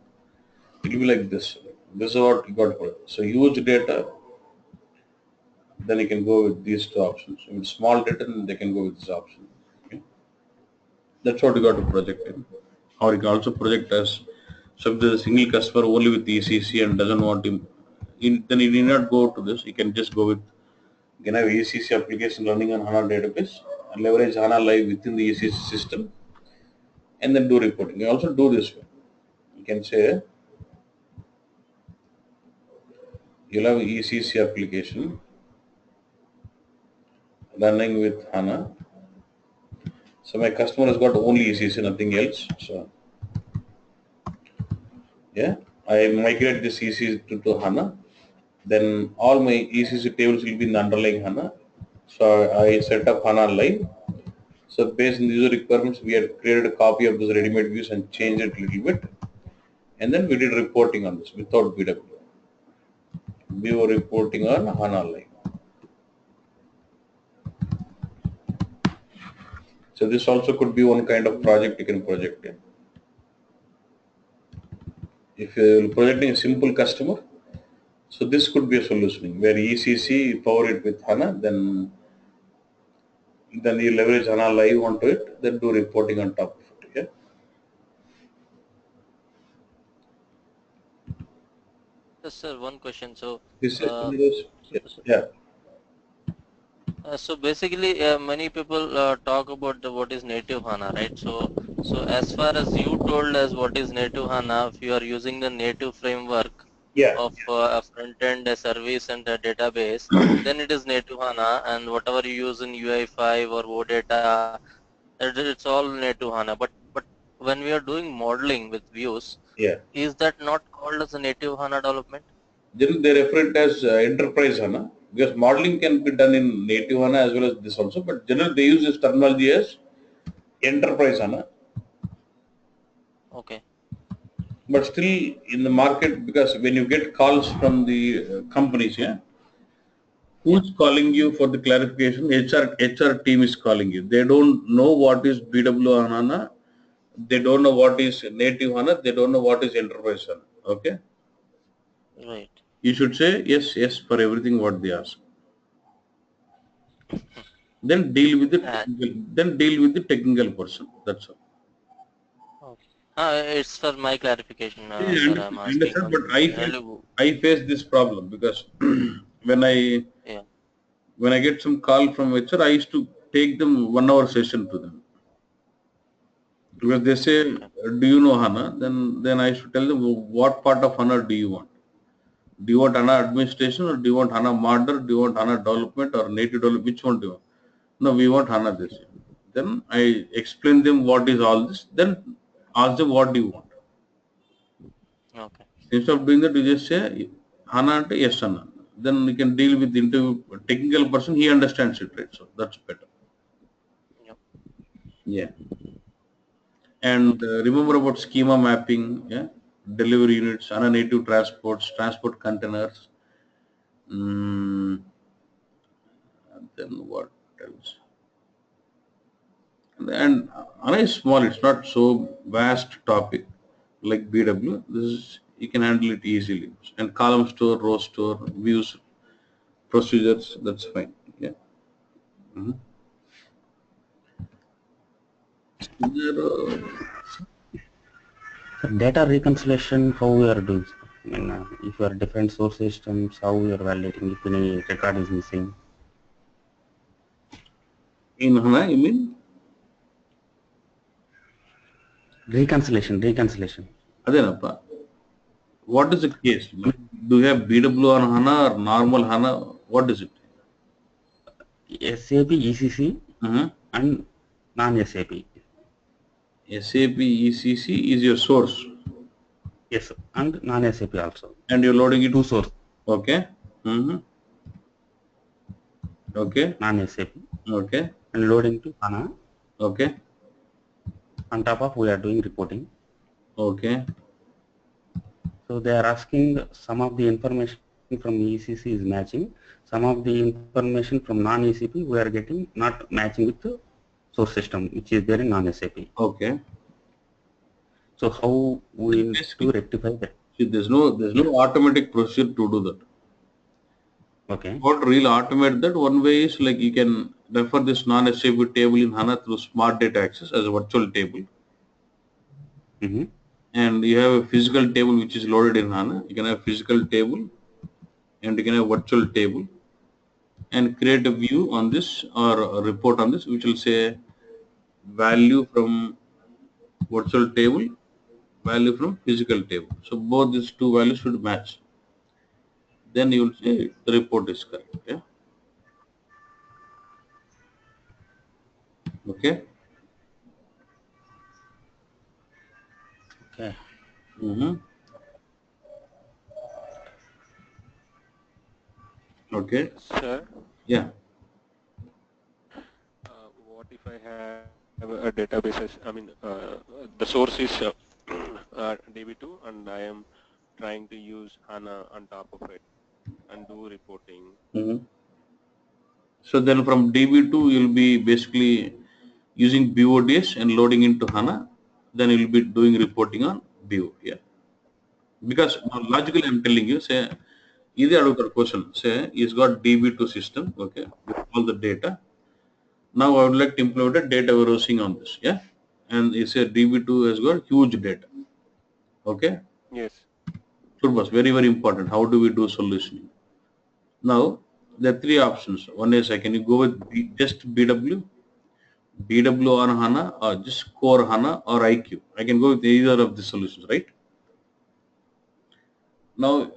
will be like this. This is what you got to. So huge data, then you can go with these two options. If it's small data, then they can go with this option. Okay? That's what you got to project in. Or you can also project as, so if there's a single customer only with ECC and doesn't want to, then you need not go to this. You can just go with, you can have ECC application running on HANA database and leverage HANA Live within the ECC system and then do reporting. You also do this way. You can say you'll have ECC application running with HANA. So my customer has got only ECC, nothing else. So yeah, I migrate this ECC to HANA. Then all my ECC tables will be in the underlying HANA. So I set up HANA live. So based on the user requirements, we had created a copy of those ready-made views and changed it a little bit. And then we did reporting on this without BW. We were reporting on HANA live. So this also could be one kind of project you can project in. If you're projecting a simple customer, so this could be a solution where ECC power it with HANA, then you leverage HANA live onto it, then do reporting on top of it. Yeah. Yes, sir. One question. So, This is uh, yeah. so, Yeah. so basically, many people talk about what is native HANA, right? So as far as you told us what is native HANA, if you are using the native framework Yeah. of a front end, a service, and a database, then it is native HANA, and whatever you use in UI5 or OData, it's all native HANA. But when we are doing modeling with views, Yeah. is that not called as a native HANA development? Generally, they refer it as enterprise HANA because modeling can be done in native HANA as well as this also. But generally, they use this terminology as enterprise HANA. Okay. But still in the market, because when you get calls from the companies, yeah, Yeah. who's calling you for the clarification? HR team is calling you. They don't know what is BW HANA. They don't know what is native HANA. They don't know what is enterprise HANA. Okay. Right. You should say yes, yes for everything what they ask. Then deal with the And technical person. That's all. okay. It's for my clarification, Yeah, sir. I'm I asking understand, but on generally. I face this problem because when I Yeah. get some call from HR, I used to take them 1 hour session to them because they say, Okay. "Do you know HANA?" Then I used to tell them, "What part of HANA do you want? Do you want HANA administration or do you want HANA modder? Do you want HANA development or native development? Which one do you want?" No, we want HANA this. Then I explain them what is all this. Then ask them what do you want. Okay. Instead of doing that, you just say HANA and yes HANA. Then you can deal with the interview technical person. He understands it, right? So that's better. Yep. Yeah. And Okay. remember about schema mapping. Yeah. Delivery units, HANA native transports, transport containers. Mm, and then what else? And HANA is small. It's not so vast topic like BW. This is you can handle it easily. And column store, row store, views, procedures. That's fine. Yeah. Mhm. There, So data reconciliation, how we are doing? I mean, if you are different source systems, how you are validating if any record is missing? in HANA, you mean? Reconciliation. Adenappa. What is the case? Like, do you have BW on HANA or normal HANA? What is it? SAP ECC Uh-huh. and non-SAP. SAP ECC is your source, Yes, and non-SAP also. and you're loading it. Two source, Okay. Mm-hmm. Okay. non-SAP, Okay. and loading to HANA. Okay. On top of we are doing reporting. Okay. So they are asking some of the information from ECC is matching. Some of the information from non-ECP we are getting not matching with the source system, which is there in non-SAP. Okay. So how we need Basically, to rectify that? see, there's Yeah. no automatic procedure to do that. Okay. What really automate that? One way is like you can refer this non-SAP table in HANA through Smart Data Access as a virtual table. Mm-hmm. And you have a physical table which is loaded in HANA. You can have physical table and you can have virtual table and create a view on this or a report on this which will say value from virtual table, value from physical table. So both these two values should match. Then you will say the report is correct. Yeah. Okay. Okay. Mm-hmm. Okay. Sir, Yeah. what if I have a databases? I mean, the source is DB2, and I am trying to use HANA on top of it and do reporting. Mm-hmm. So then from DB2 you'll be basically using BODS and loading into HANA. Then you'll be doing reporting on BO. Yeah. Because logically I'm telling you, say, either other question, say, he's got DB2 system, okay, with all the data. Now I would like to implement a data warehousing on this, yeah. And you say DB2 has got huge data, okay. Yes. So it was very, very important. How do we do solutioning? Now, there are three options. One is I can go with just BW, BW on HANA, or just core HANA or IQ. I can go with either of the solutions, right? Now,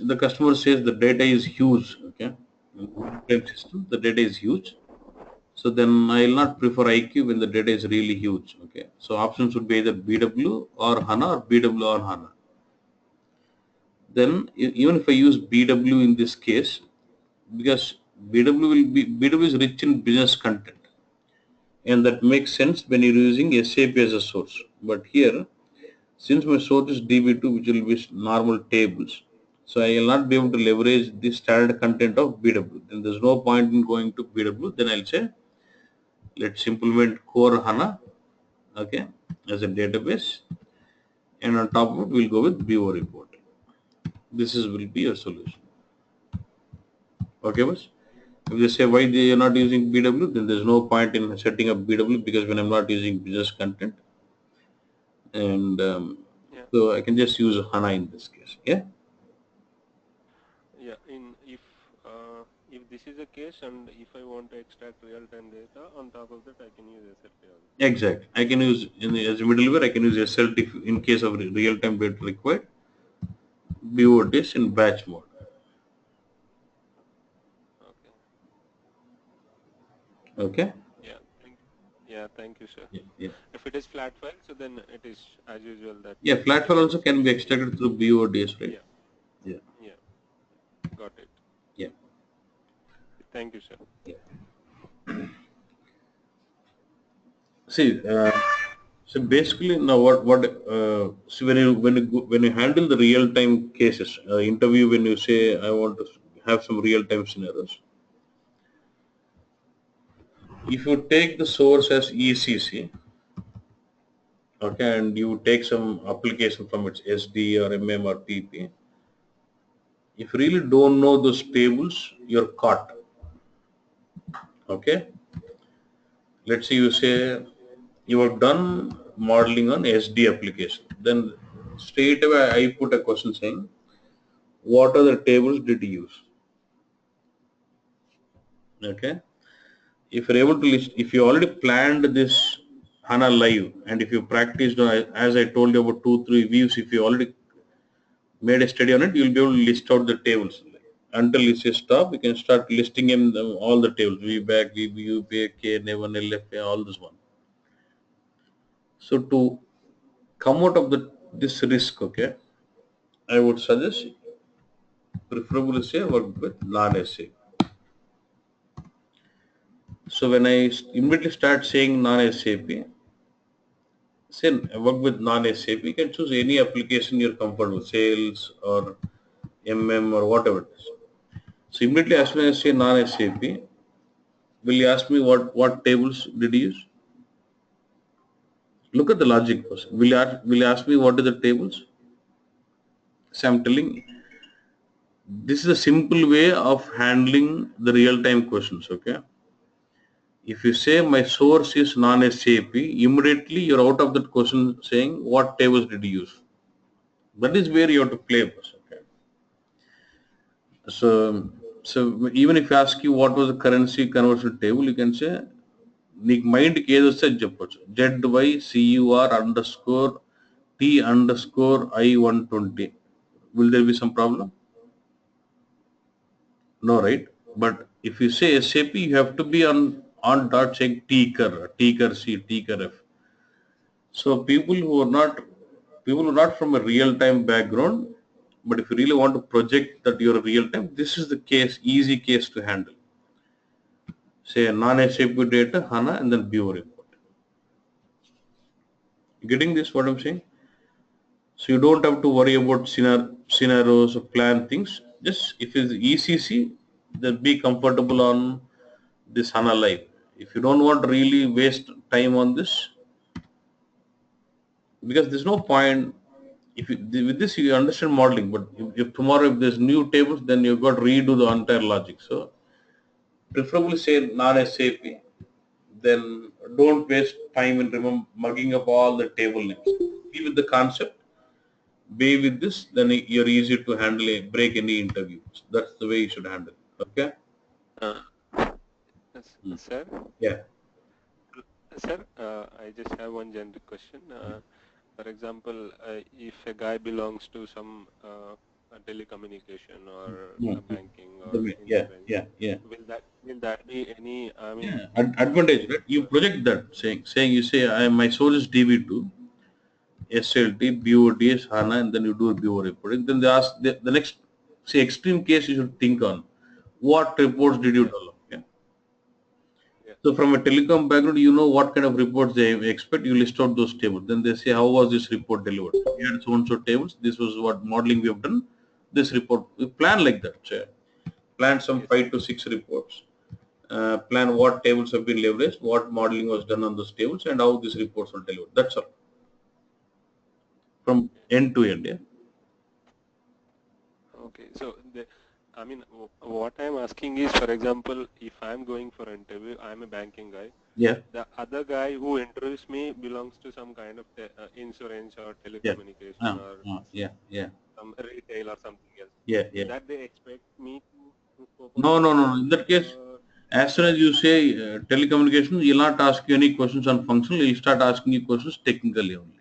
the customer says the data is huge, okay? In real-time system, the data is huge. So then I will not prefer IQ when the data is really huge, okay? So options would be either BW or HANA or BW or HANA. Then even if I use BW in this case, because BW is rich in business content, and that makes sense when you're using SAP as a source. But here, since my source is DB2, which will be normal tables, so I will not be able to leverage the standard content of BW. Then there's no point in going to BW. Then I'll say, let's implement core HANA, okay, as a database, and on top of it, we'll go with BO report. This is will be your solution. Okay, boss? If they say why they are not using BW, then there's no point in setting up BW because when I'm not using business content, and Yeah. so I can just use HANA in this case. Yeah. Yeah. If this is the case, and if I want to extract real-time data on top of that, I can use SLT also. Exactly. I can use as a middleware. I can use SLT in case of real-time data required. BODs in batch mode. Okay. Okay. Yeah. Thank you, sir. Yeah. Yeah. If it is flat file, so then it is as usual that Yeah. Flat file also SLT can be is extracted through BODs, right? yeah. Yeah. Yeah. Got it. Yeah. Thank you, sir. Yeah. See, so basically now see when you handle the real time cases, interview when you say I want to have some real time scenarios. If you take the source as ECC, okay, and you take some application from its SD or MM or PP, if you really don't know those tables, you're caught. Okay, let's say you say you have done modeling on SD application, then straight away I put a question saying, what are the tables did you use? Okay, if you're able to list, if you already planned this HANA live, and if you practiced, as I told you about 2-3 views, if you already made a study on it, you'll be able to list out the tables. Until you say stop, you can start listing in all the tables, VBAC, VBU, PK, N1, LFA, all this one. So to come out of this risk, okay, I would suggest preferably say work with non-SAP. So when I immediately start saying non-SAP, say work with non-SAP, you can choose any application you're comfortable with, sales or MM or whatever it is. So immediately as soon as I say non-SAP, will you ask me what tables did you use? Look at the logic first. Will you ask me what are the tables? So I'm telling this is a simple way of handling the real-time questions, okay? If you say my source is non-SAP, immediately you're out of that question saying what tables did you use. That is where you have to play first, okay? So even if I ask you what was the currency conversion table, you can say నీకు మైండ్కి ఏది వస్తే అది చెప్పొచ్చు. ZYCUR_T_I120. Will there be some problem? No, right? But if you say SAP, you have to be on dot check TCAR C, TCAR F. So people who are not from a real-time background, but if you really want to project that you're real-time, this is the case, easy case to handle. Say a non-SAP data, HANA, and then BW report. Getting this, what I'm saying? So you don't have to worry about scenarios or plan things. Just if it's ECC, then be comfortable on this HANA Live. If you don't want to really waste time on this, because there's no point. With this you understand modeling, but if tomorrow if there's new tables, then you've got to redo the entire logic. So preferably say non-SAP. Then don't waste time in mugging up all the table names. Be with the concept. Be with this, then you're easy to handle break any interview. That's the way you should handle. Okay. Uh, Sir? Yeah. Sir, I just have one generic question. For example, if a guy belongs to some telecommunication or banking or insurance, will that be any? I mean, Advantage, right? You project that saying you say my source is DB2, SLT, BODS, HANA, and then you do a BO reporting. Then they ask the next, say, extreme case you should think on. What reports did you develop? Yeah. So from a telecom background, you know what kind of reports they expect. You list out those tables. Then they say, how was this report delivered? We had so-and-so tables. This was what modeling we have done. This report, we plan like that. So plan some 5 to 6 reports. Plan what tables have been leveraged, what modeling was done on those tables, and how these reports are delivered. That's all. From end to end, yeah. Okay, so I mean, what I'm asking is, for example, if I'm going for an interview, I'm a banking guy. Yeah. The other guy who interviews me belongs to some kind of insurance or telecommunication or some retail or something else. That they expect me to focus No. on In that case, as soon as you say telecommunications, he'll not ask you any questions on functional. He'll start asking you questions technically only.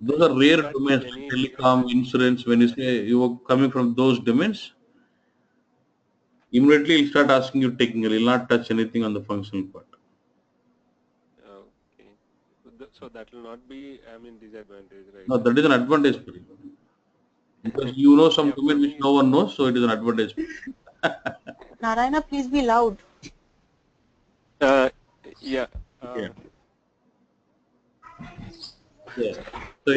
Those are rare domains, telecom, insurance. When you say you are coming from those domains, immediately he'll start asking you technically. He'll not touch anything on the functional part. Okay. So that will not be, I mean, disadvantage, right? No, that is an advantage for you. Because you know some domain which no one knows, so it is an advantage. Narayana, please be loud. Yeah. So I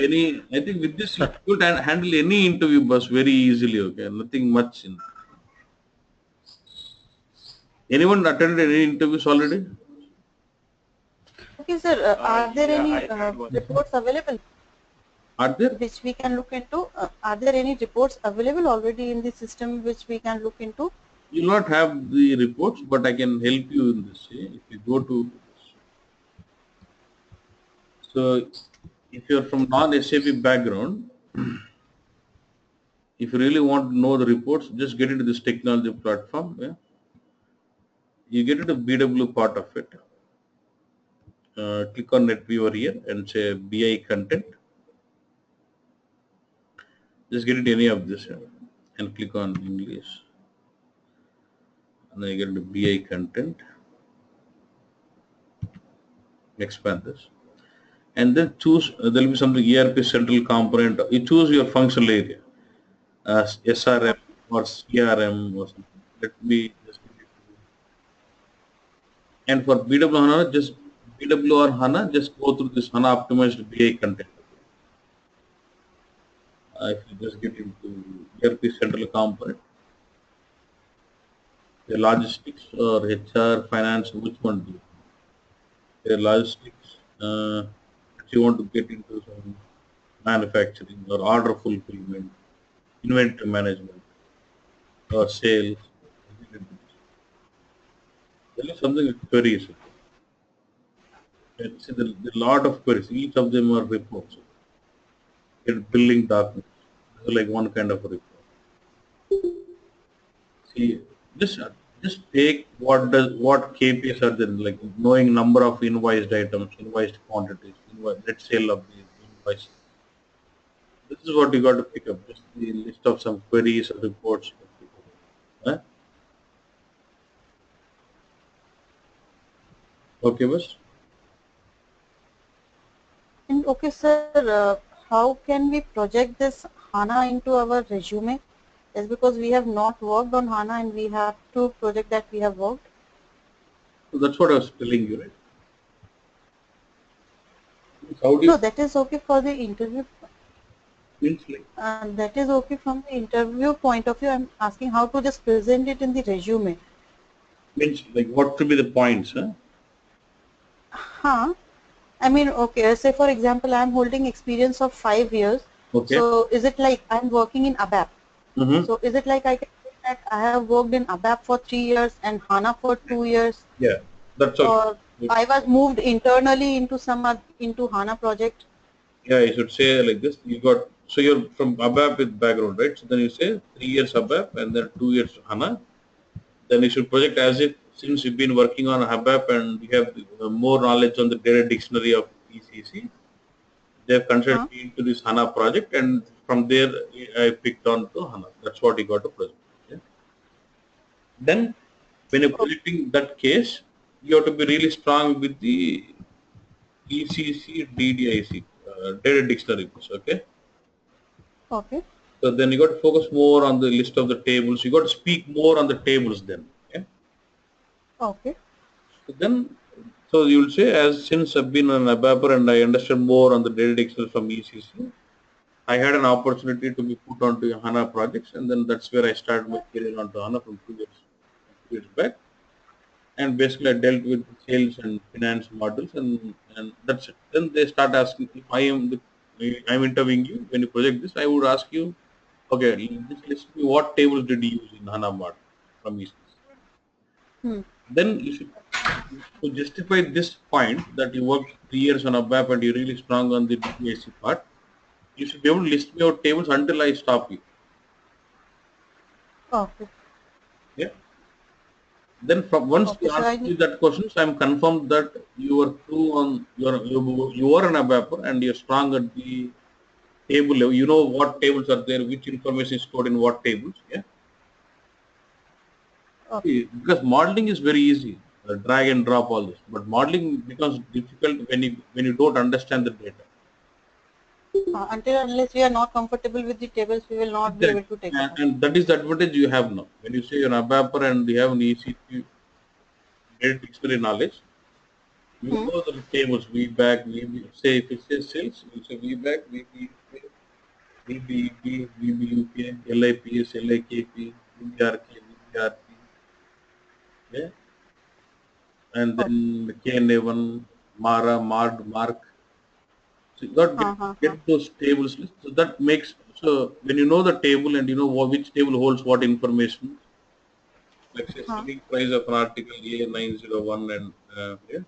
think with this you could handle any interview bus very easily. Okay, nothing much in. Anyone attended any interviews already? Okay, sir. Are there any reports available? Are there? Which we can look into? Are there any reports available already in the system which we can look into? You will not have the reports, but I can help you in this. If you go to, so if you're from non-SAP background, if you really want to know the reports, just get into this technology platform. Yeah? You get into the BW part of it. Click on NetViewer here and say BI content. Just get into any of this and click on English. And then you get into BI content. Expand this. And then choose, there will be something ERP central component. You choose your functional area. SRM or CRM or something. Let me just. And for BW HANA, just BW or HANA, just go through this HANA optimized BI content. If you just get into ERP central component, the logistics or HR, finance, which one do you? The logistics, if you want to get into some manufacturing or order fulfillment, inventory management, or sales. There is something with queries. See, there are a lot of queries. Each of them are reports. Get billing documents. Like one kind of a report. See, just Just take what KPIs are there, like knowing number of invoiced items, invoiced quantities, net sale of the invoice. This is what you got to pick up. Just the list of some queries or reports. Huh? Okay, boss. And okay, sir, how can we project this HANA into our resume? Is because we have not worked on HANA and we have to project that we have worked. So that's what I was telling you, right? How do No, you that is okay for the interview. means like That is okay from the interview point of view. I'm asking how to just present it in the resume. means like what should be the points, huh? Huh? I mean, okay, say for example, I'm holding experience of 5 years. Okay. So is it like I'm working in ABAP? Mm-hmm. So is it like I can say that I have worked in ABAP for 3 years and HANA for 2 years, Yeah, that's all. or I was moved internally into into HANA project? Yeah, you should say like this. You got so you're from ABAP with background, right? So then you say 3 years ABAP and then 2 years HANA. Then you should project as if since you've been working on ABAP and you have more knowledge on the data dictionary of ECC, they have considered Huh? me into this HANA project, and from there I picked on to HANA. That's what you got to project. Yeah. Then when you're Okay. projecting that case, you have to be really strong with the ECC DDIC data dictionary. Okay. Okay. So then you got to focus more on the list of the tables. You got to speak more on the tables then. Okay. Okay. So then, so you will say, as since I've been an ABAPer and I understand more on the data dictionary from ECC, I had an opportunity to be put onto HANA projects, and then that's where I started my career onto HANA from 2 years back. And basically, I dealt with sales and finance models, and that's it. Then they start asking if I'm interviewing you when you project this. I would ask you, okay, just list me what tables did you use in HANA model from ECC. Hmm. Then you should to justify this point that you worked 3 years on ABAP and you're really strong on the DPIC part. You should be able to list me out tables until I stop you. Okay. Yeah. Then from once Okay. you So ask I me need. that question, so I'm confirmed that you are true on you are an ABAPer and you're strong at the table level. You know what tables are there, which information is stored in what tables. Yeah. Okay. See, because modeling is very easy, drag and drop all this. But modeling becomes difficult when you don't understand the data. Until unless we are not comfortable with the tables, we will not be able Exactly. to take it And, up. and that is the advantage you have now. When you say you're an ABAPer and you have an ECQ data dictionary knowledge, you Hmm. know the tables, VBAC, VB, say if it says sales, you say VBAC, VBUK, VBEP, VBUK, LIPS, LIKP, VBRK, VBRP, yeah, and Okay. then the KNA1, MARA, MARD, MARC. So you got to get those tables list. So that makes, so when you know the table and you know which table holds what information, like say Huh. selling price of an article A901 and yeah.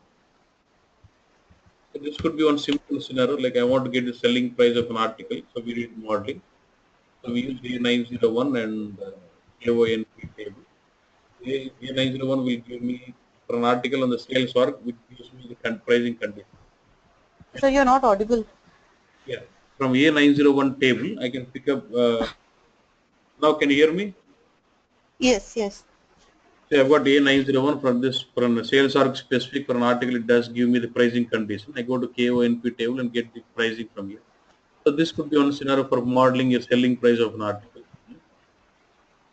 So this could be one simple scenario, like I want to get the selling price of an article, so we need modeling. So we use A901 and KONP table. A901 will give me for an article on the sales org, which gives me the pricing condition. So you're not audible. Yeah, from A901 table, I can pick up. Now, can you hear me? Yes. Yes. So I've got A901 from this from the sales org specific for an article. It does give me the pricing condition. I go to KONP table and get the pricing from here. So this could be one scenario for modeling your selling price of an article.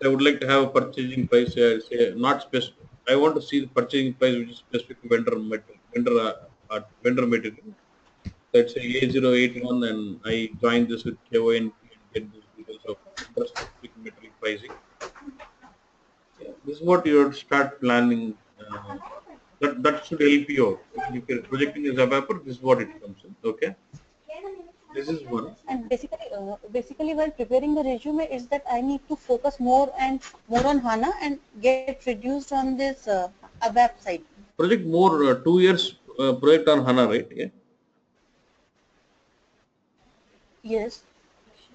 I would like to have a purchasing price, say not specific. I want to see the purchasing price which is specific to vendor material. Let's say A081 and I join this with KONP and get those details of vendor specific material pricing. Yeah, this is what you have to start planning. That should help you out. If you're projecting as a vapor, this is what it comes in. Okay, this is one. And basically, while preparing the resume, is that I need to focus more and more on HANA and get reduced on this ABAP side. Project more 2 years project on HANA, right? Yeah. Yes.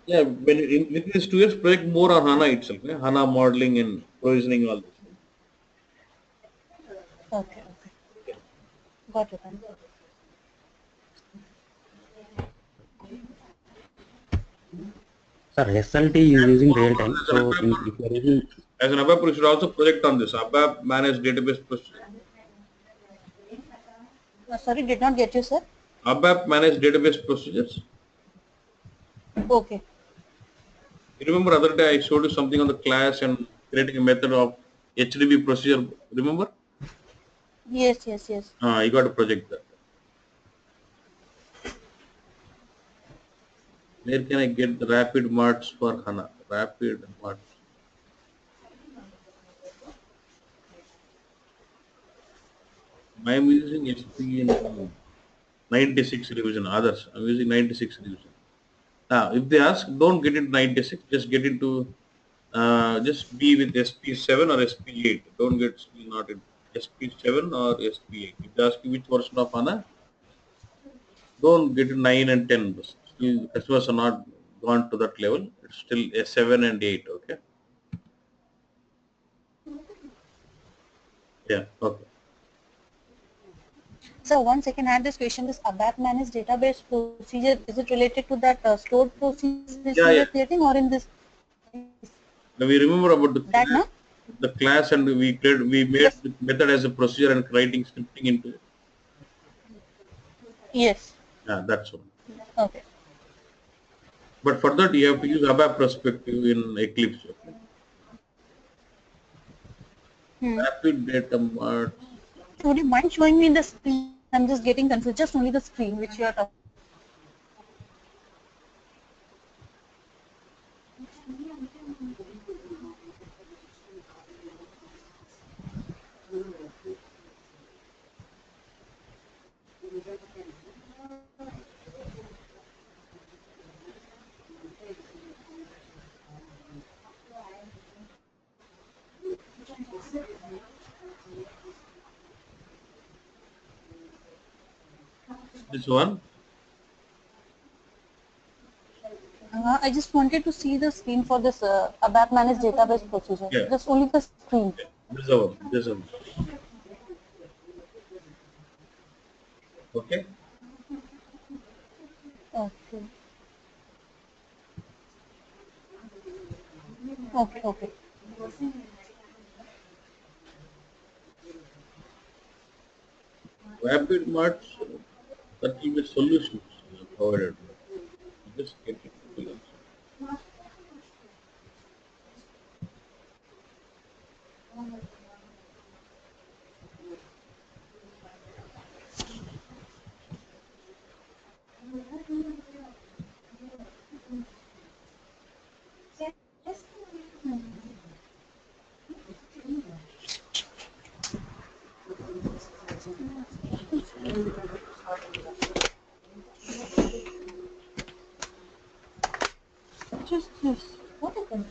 Yeah, within these 2 years, project more on HANA itself, HANA modeling and provisioning all this. Okay. Got it. Sir, SLT is using real time. As an So ABAP, if you are using, you should also project on this ABAP managed database procedure. Sorry, did not get you, sir. ABAP managed database procedures. Okay. You remember other day I showed you something on the class and creating a method of HDB procedure. Remember? Yes. You got to project that. Where can I get the rapid marts for HANA? Rapid marts. I am using SP in 96 revision. Others, I'm using 96 revision. Now, if they ask, don't get into 96. Just get into, just be with SP7 or SP8. Don't get still not in SP7 or SP8. If they ask you which version of HANA, don't get to 9 and 10. Still, customers are not gone to that level. It's still a 7 and 8. Okay. Yeah. Okay. So one second, I have this question. This ABAP managed database procedure, is it related to that stored procedures which Yeah. we Yeah. are creating, or in this Now we remember about that now? the class, and we made Yes. the method as a procedure and writing scripting into it. Yes. Yeah, that's one. Okay. But for that, you have to use ABAP perspective in Eclipse. Okay? Hmm. Rapid data mart. Would you mind showing me the screen? I'm just getting confused. Just only the screen which you are talking. This one. I just wanted to see the screen for this ABAP managed database procedure. Yeah. Just only the screen. This one. This one. Okay. Okay. Okay. Rapid marts. That will be solutions provided. Just get it. Just this. What is this?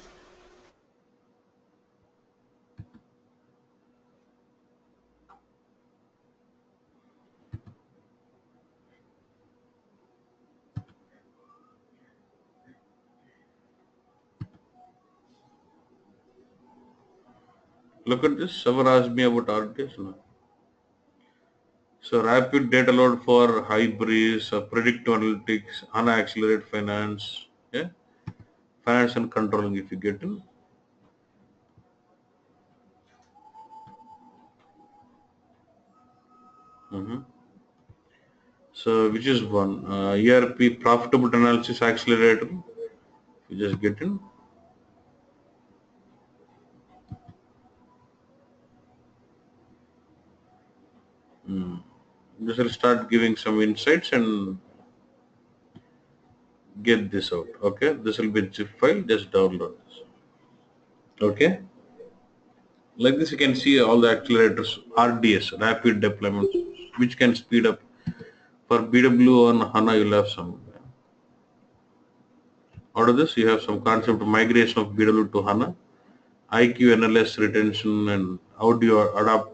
Look at this. Someone asked me about RTS. No? So rapid data load for hybrids, predictive analytics, HANA accelerate finance, yeah, finance and controlling. If you get in, so which is one ERP profitable analysis accelerator. You just get in. This will start giving some insights and get this out. Okay, this will be zip file. Just download this. Okay. Like this, you can see all the accelerators, RDS, rapid deployment, which can speed up. For BW on HANA, you'll have some. Out of this, you have some concept of migration of BW to HANA, IQ, NLS, retention, and how do you adapt.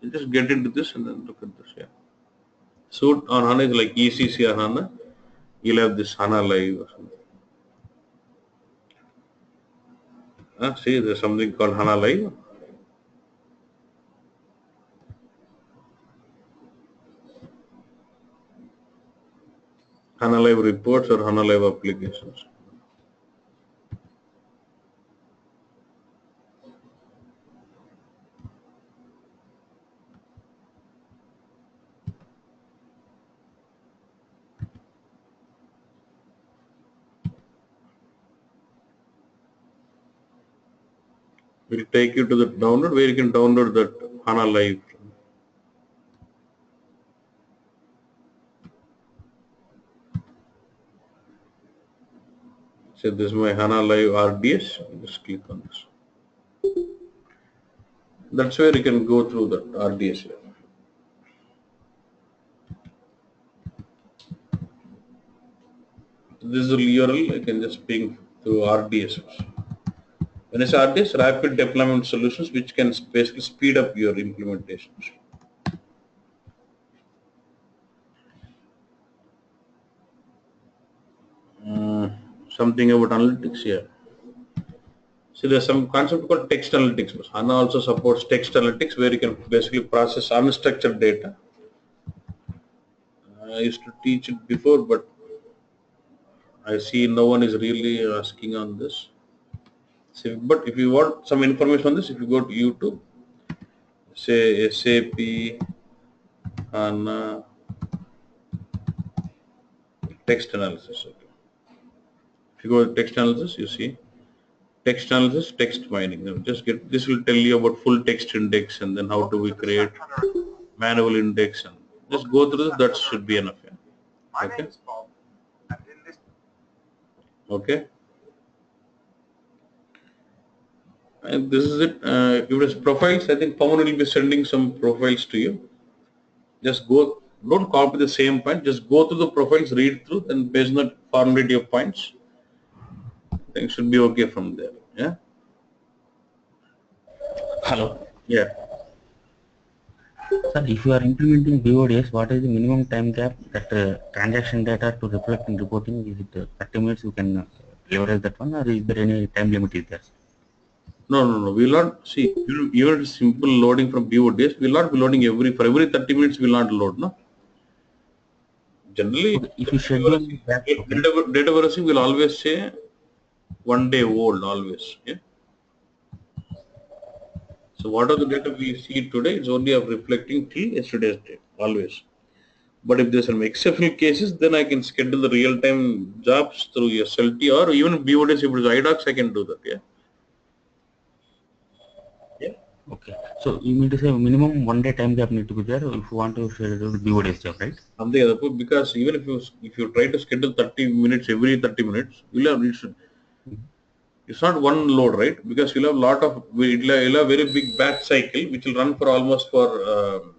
You just get into this and then look at this. Yeah. So on HANA is like ECC on HANA. You'll have this HANA Live or something. See, there's something called HANA Live. HANA Live reports or HANA Live applications. We'll take you to the download where you can download that HANA Live. So this is my HANA Live RDS. Just click on this. That's where you can go through that RDS. This is the URL. I can just ping through RDS. When I say RDS, Rapid Deployment Solutions, which can basically speed up your implementations. Something about analytics here. So there's some concept called text analytics. HANA also supports text analytics where you can basically process unstructured data. I used to teach it before, but I see no one is really asking on this. So, but if you want some information on this, if you go to YouTube, say SAP HANA text analysis. Okay. If you go to text analysis, you see text analysis, text mining. Now just get this will tell you about full text index and then how do we create manual index and just go through this. That should be enough. Yeah. Okay. Okay. And this is it. If it is profiles, I think Pawan will be sending some profiles to you. Just go. Don't copy the same point. Just go through the profiles, read through, and based on the formality of points, I think it should be okay from there. Yeah. Hello. Yeah. Sir, if you are implementing BODS, what is the minimum time gap that transaction data to reflect in reporting? Is it 30 minutes you can leverage that one, or is there any time limit is there? No. We will not see even simple loading from BODS. We will not be loading for every 30 minutes. We will not load. No. Generally, Okay, if you schedule that, okay. Data warehousing will always say 1 day old always. Yeah. So what are the data we see today? It's only of reflecting till yesterday's date always. But if there's some exceptional cases, then I can schedule the real-time jobs through SLT or even BODS. If it is IDOCs, I can do that. Yeah. Yeah. Okay. So you mean to say minimum 1 day time gap need to be there if you want to schedule BODS job, right? Something other, because even if you try to schedule 30 minutes every 30 minutes, it's not one load, right? Because you'll have you'll have very big batch cycle which will run for almost for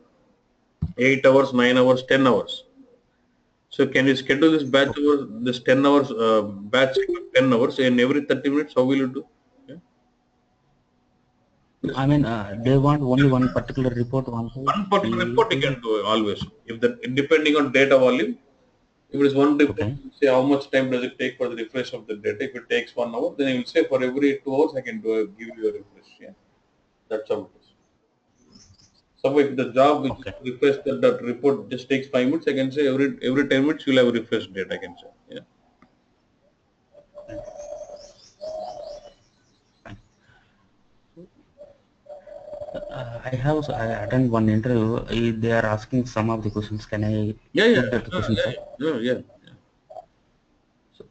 8 hours, 9 hours, 10 hours. So can you schedule this batch over this 10 hours batch 10 hours in every 30 minutes? How will you do? Yeah. I mean, they want only one particular report. One particular report you can do always. If depending on data volume, if it is one report, okay. Say how much time does it take for the refresh of the data? If it takes 1 hour, then I will say for every 2 hours I can give you a refresh. Yeah, that's how it is. So if the job which Okay. refresh that report just takes 5 minutes, I can say every 10 minutes you'll have a refresh date. I can say. Yeah. I attend one interview. They are asking some of the questions. Can I put that question, sir? Yeah. So,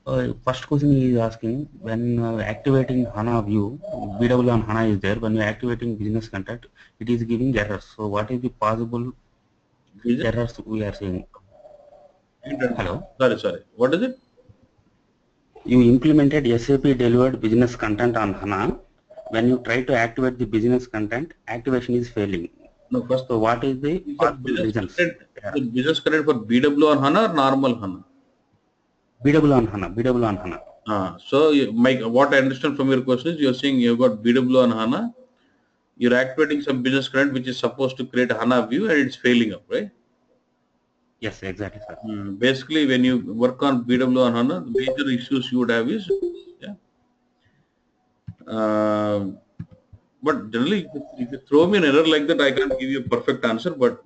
first question he is asking, when activating HANA view, BW on HANA is there. When you are activating business contact, it is giving errors. So what is the possible errors we are seeing? Hello. Sorry. What is it? You implemented SAP delivered business content on HANA. When you try to activate the business content, activation is failing. No, first. So what is the possible reasons? The business content for BW on HANA or normal HANA? BW on HANA. So what I understand from your question is you're saying you've got BW on HANA, you're activating some business content which is supposed to create a HANA view and it's failing up, right? Yes, exactly, sir. Basically, when you work on BW on HANA, the major issues you would have is, but generally, if you throw me an error like that, I can't give you a perfect answer, but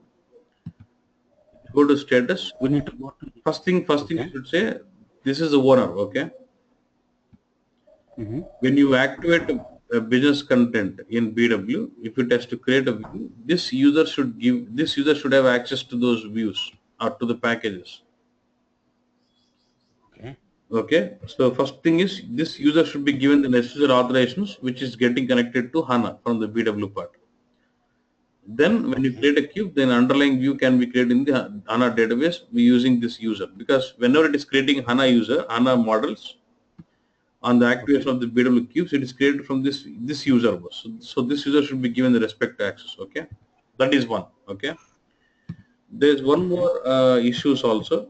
Go to status. We need to go to. First thing Okay. you should say, this is the owner, okay? When you activate a business content in BW, if it has to create a view, this user should have access to those views or to the packages. Okay. Okay, so first thing is this user should be given the necessary authorizations which is getting connected to HANA from the BW part. Then when you create a cube, then underlying view can be created in the HANA database using this user, because whenever it is creating HANA models on the activation of the BW cubes, it is created from this user was. So this user should be given the respect access. Okay, that is one. Okay, there's one more issues also.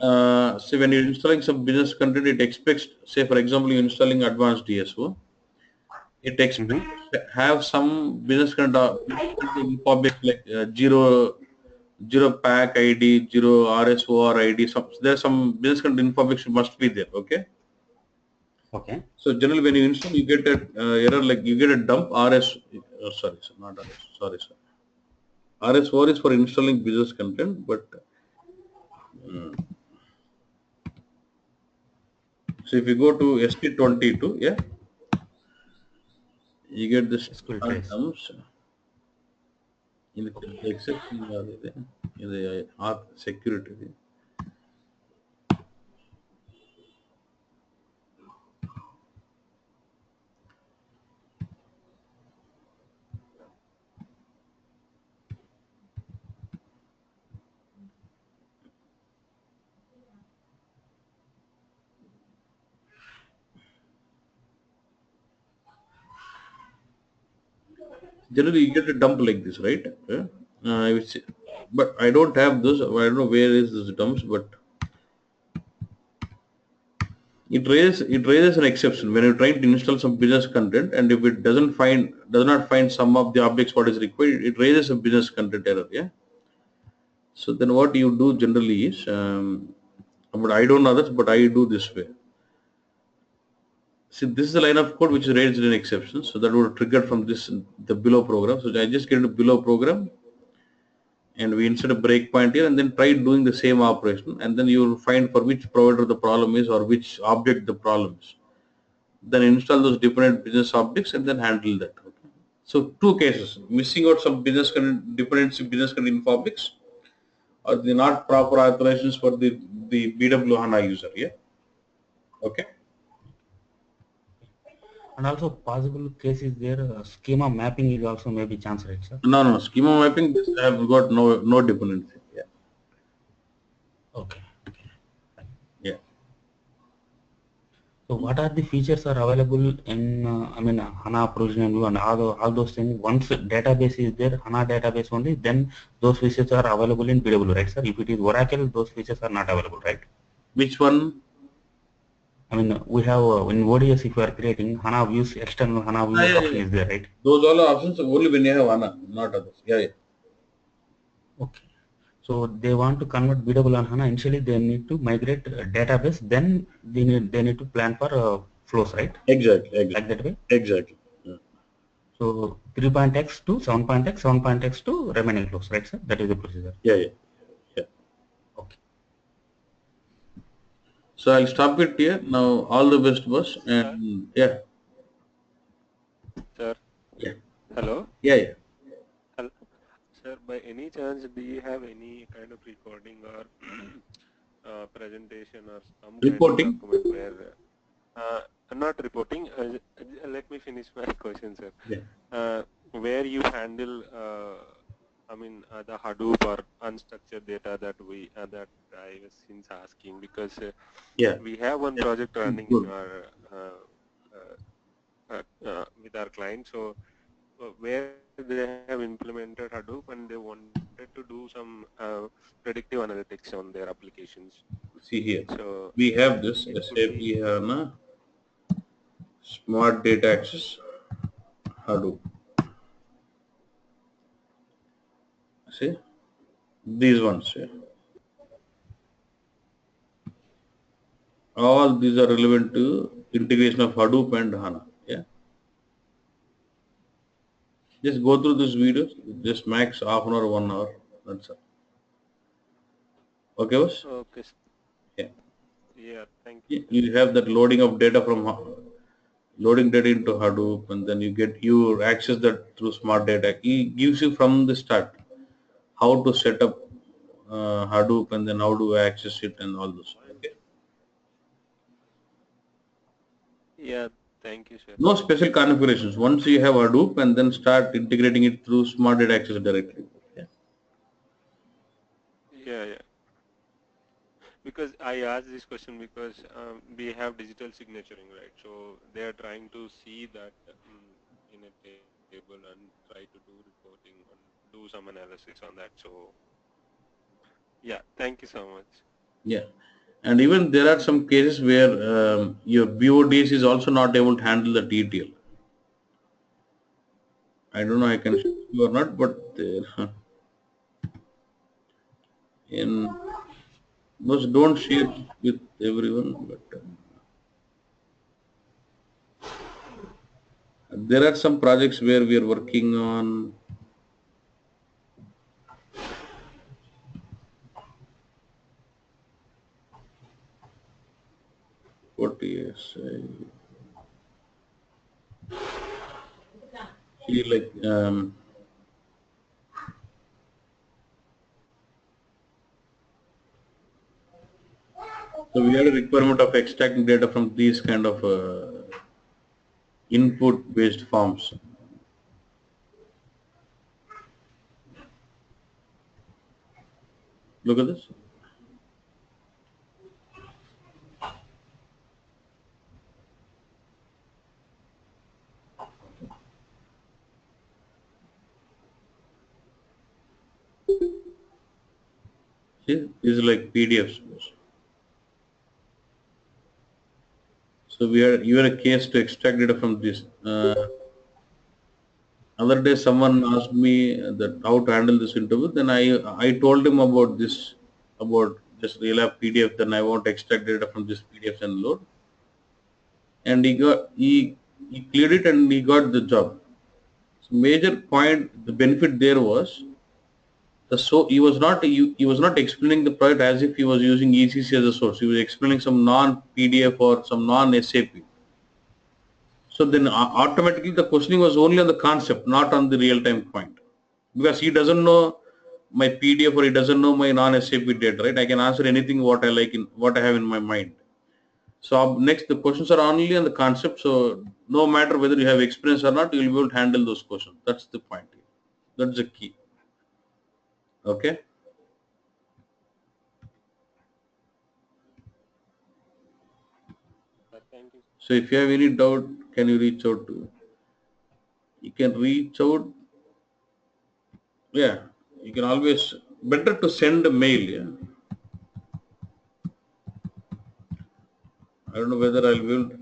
So when you're installing some business content, it expects, say for example, you're installing advanced DSO, it expects to have some business content public like zero pack ID, zero RSOR ID. There's some business content information must be there. Okay. Okay. So generally, when you install, you get a error like you get a dump RS. Sorry, sir, not RS. Sorry, sir. RS4 is for installing business content, but so if you go to ST22, yeah, you get this SQL trace. terms in the exception in the security. Generally, you get a dump like this, right? But I don't have those. I don't know where is this dumps, but it raises an exception when you're trying to install some business content, and if it does not find some of the objects what is required, it raises a business content error. Yeah. So then what you do generally is, but I don't know others, but I do this way. See, this is the line of code which is raised in exception, so that would trigger from the below program. So I just get into below program, and we insert a breakpoint here, and then try doing the same operation, and then you will find for which provider the problem is or which object the problem is. Then install those different business objects and then handle that. Okay. So two cases: missing out some different business content info objects, or the not proper authorizations for the BW HANA user. Yeah. Okay. And also possible case is there, schema mapping is also maybe chance, right, sir? No, schema mapping. This I have got no dependency. Yeah. Okay. Yeah. So what are the features are available in HANA provision view and all those things? Once database is there, HANA database only, then those features are available in BW, right, sir? If it is Oracle, those features are not available, right? Which one? I mean, we have in ODS, if we are creating HANA views, external HANA view option is there, right? Those all are options only when you have HANA, not others. Yeah. Okay. So they want to convert BW on HANA. Initially, they need to migrate database. Then they need to plan for flows, right? Exactly. Like that way. Exactly. Yeah. So 3.x to 7.x, 7.x to remaining flows, right, sir? That is the procedure. Yeah. Okay. So I'll stop it here. Now all the best, boss. And yeah. Sir. Yeah. Hello. Yeah. Sir, by any chance, do you have any kind of recording or presentation or some Reporting? kind of document where, not reporting, let me finish my question, sir. Yeah. Where you handle, the Hadoop or unstructured data that I was since asking, because we have one project running in our with our client. So where they have implemented Hadoop and they wanted to do some predictive analytics on their applications. See here. So We have this SAP HANA Smart Data Access Hadoop. See these ones. Yeah. All these are relevant to integration of Hadoop and HANA. Yeah. Just go through this videos. Just max half an hour, 1 hour. That's it. Okay, boss? Okay. Yeah. Yeah. Thank you. You have that loading of data from loading data into Hadoop, and then you access that through smart data. It gives you from the start how to set up Hadoop, and then how to access it and all those. Okay. Yeah. Thank you, sir. No special configurations. Once you have Hadoop, and then start integrating it through smart data access directly. Okay. Yeah. Yeah. Because I asked this question because we have digital signaturing, right? So they are trying to see that in a table and try to do reporting and do some analysis on that. So yeah, thank you so much. Yeah. And even there are some cases where your BODs is also not able to handle the TTL. I don't know I can show you or not, but there, in most don't share with everyone, but there are some projects where we are working on. What is see like so we had a requirement of extracting data from these kind of input based forms. Look at this. See, these are like PDFs. So we had even a case to extract data from this. Other day, someone asked me that how to handle this interview. Then I told him about this, about just real app PDF. Then I want to extract data from this PDF and load. And he cleared it and he got the job. So major point, the benefit there was he was not explaining the project as if he was using ECC as a source. He was explaining some non PDF or some non SAP. So then automatically the questioning was only on the concept, not on the real time point. Because he doesn't know my PDF or he doesn't know my non-SAP data, right? I can answer anything what I like in what I have in my mind. So next, the questions are only on the concept. So no matter whether you have experience or not, you will be able to handle those questions. That's the point. That's the key. Okay. Thank you. So if you have any doubt, can you reach out to? You can reach out. Yeah, you can always better to send a mail. Yeah, I don't know whether I'll be able to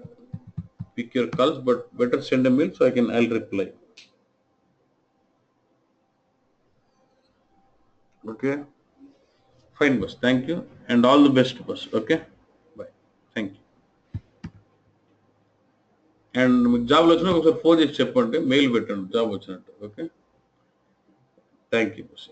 pick your calls, but better send a mail so I'll reply. Okay. Fine, boss. Thank you. And all the best, boss. Okay. Bye. Thank you. And మీకు job వచ్చినా ఒకసారి phone చేసి చెప్పండి mail పెట్టండి job వచ్చినట్టు okay thank you boss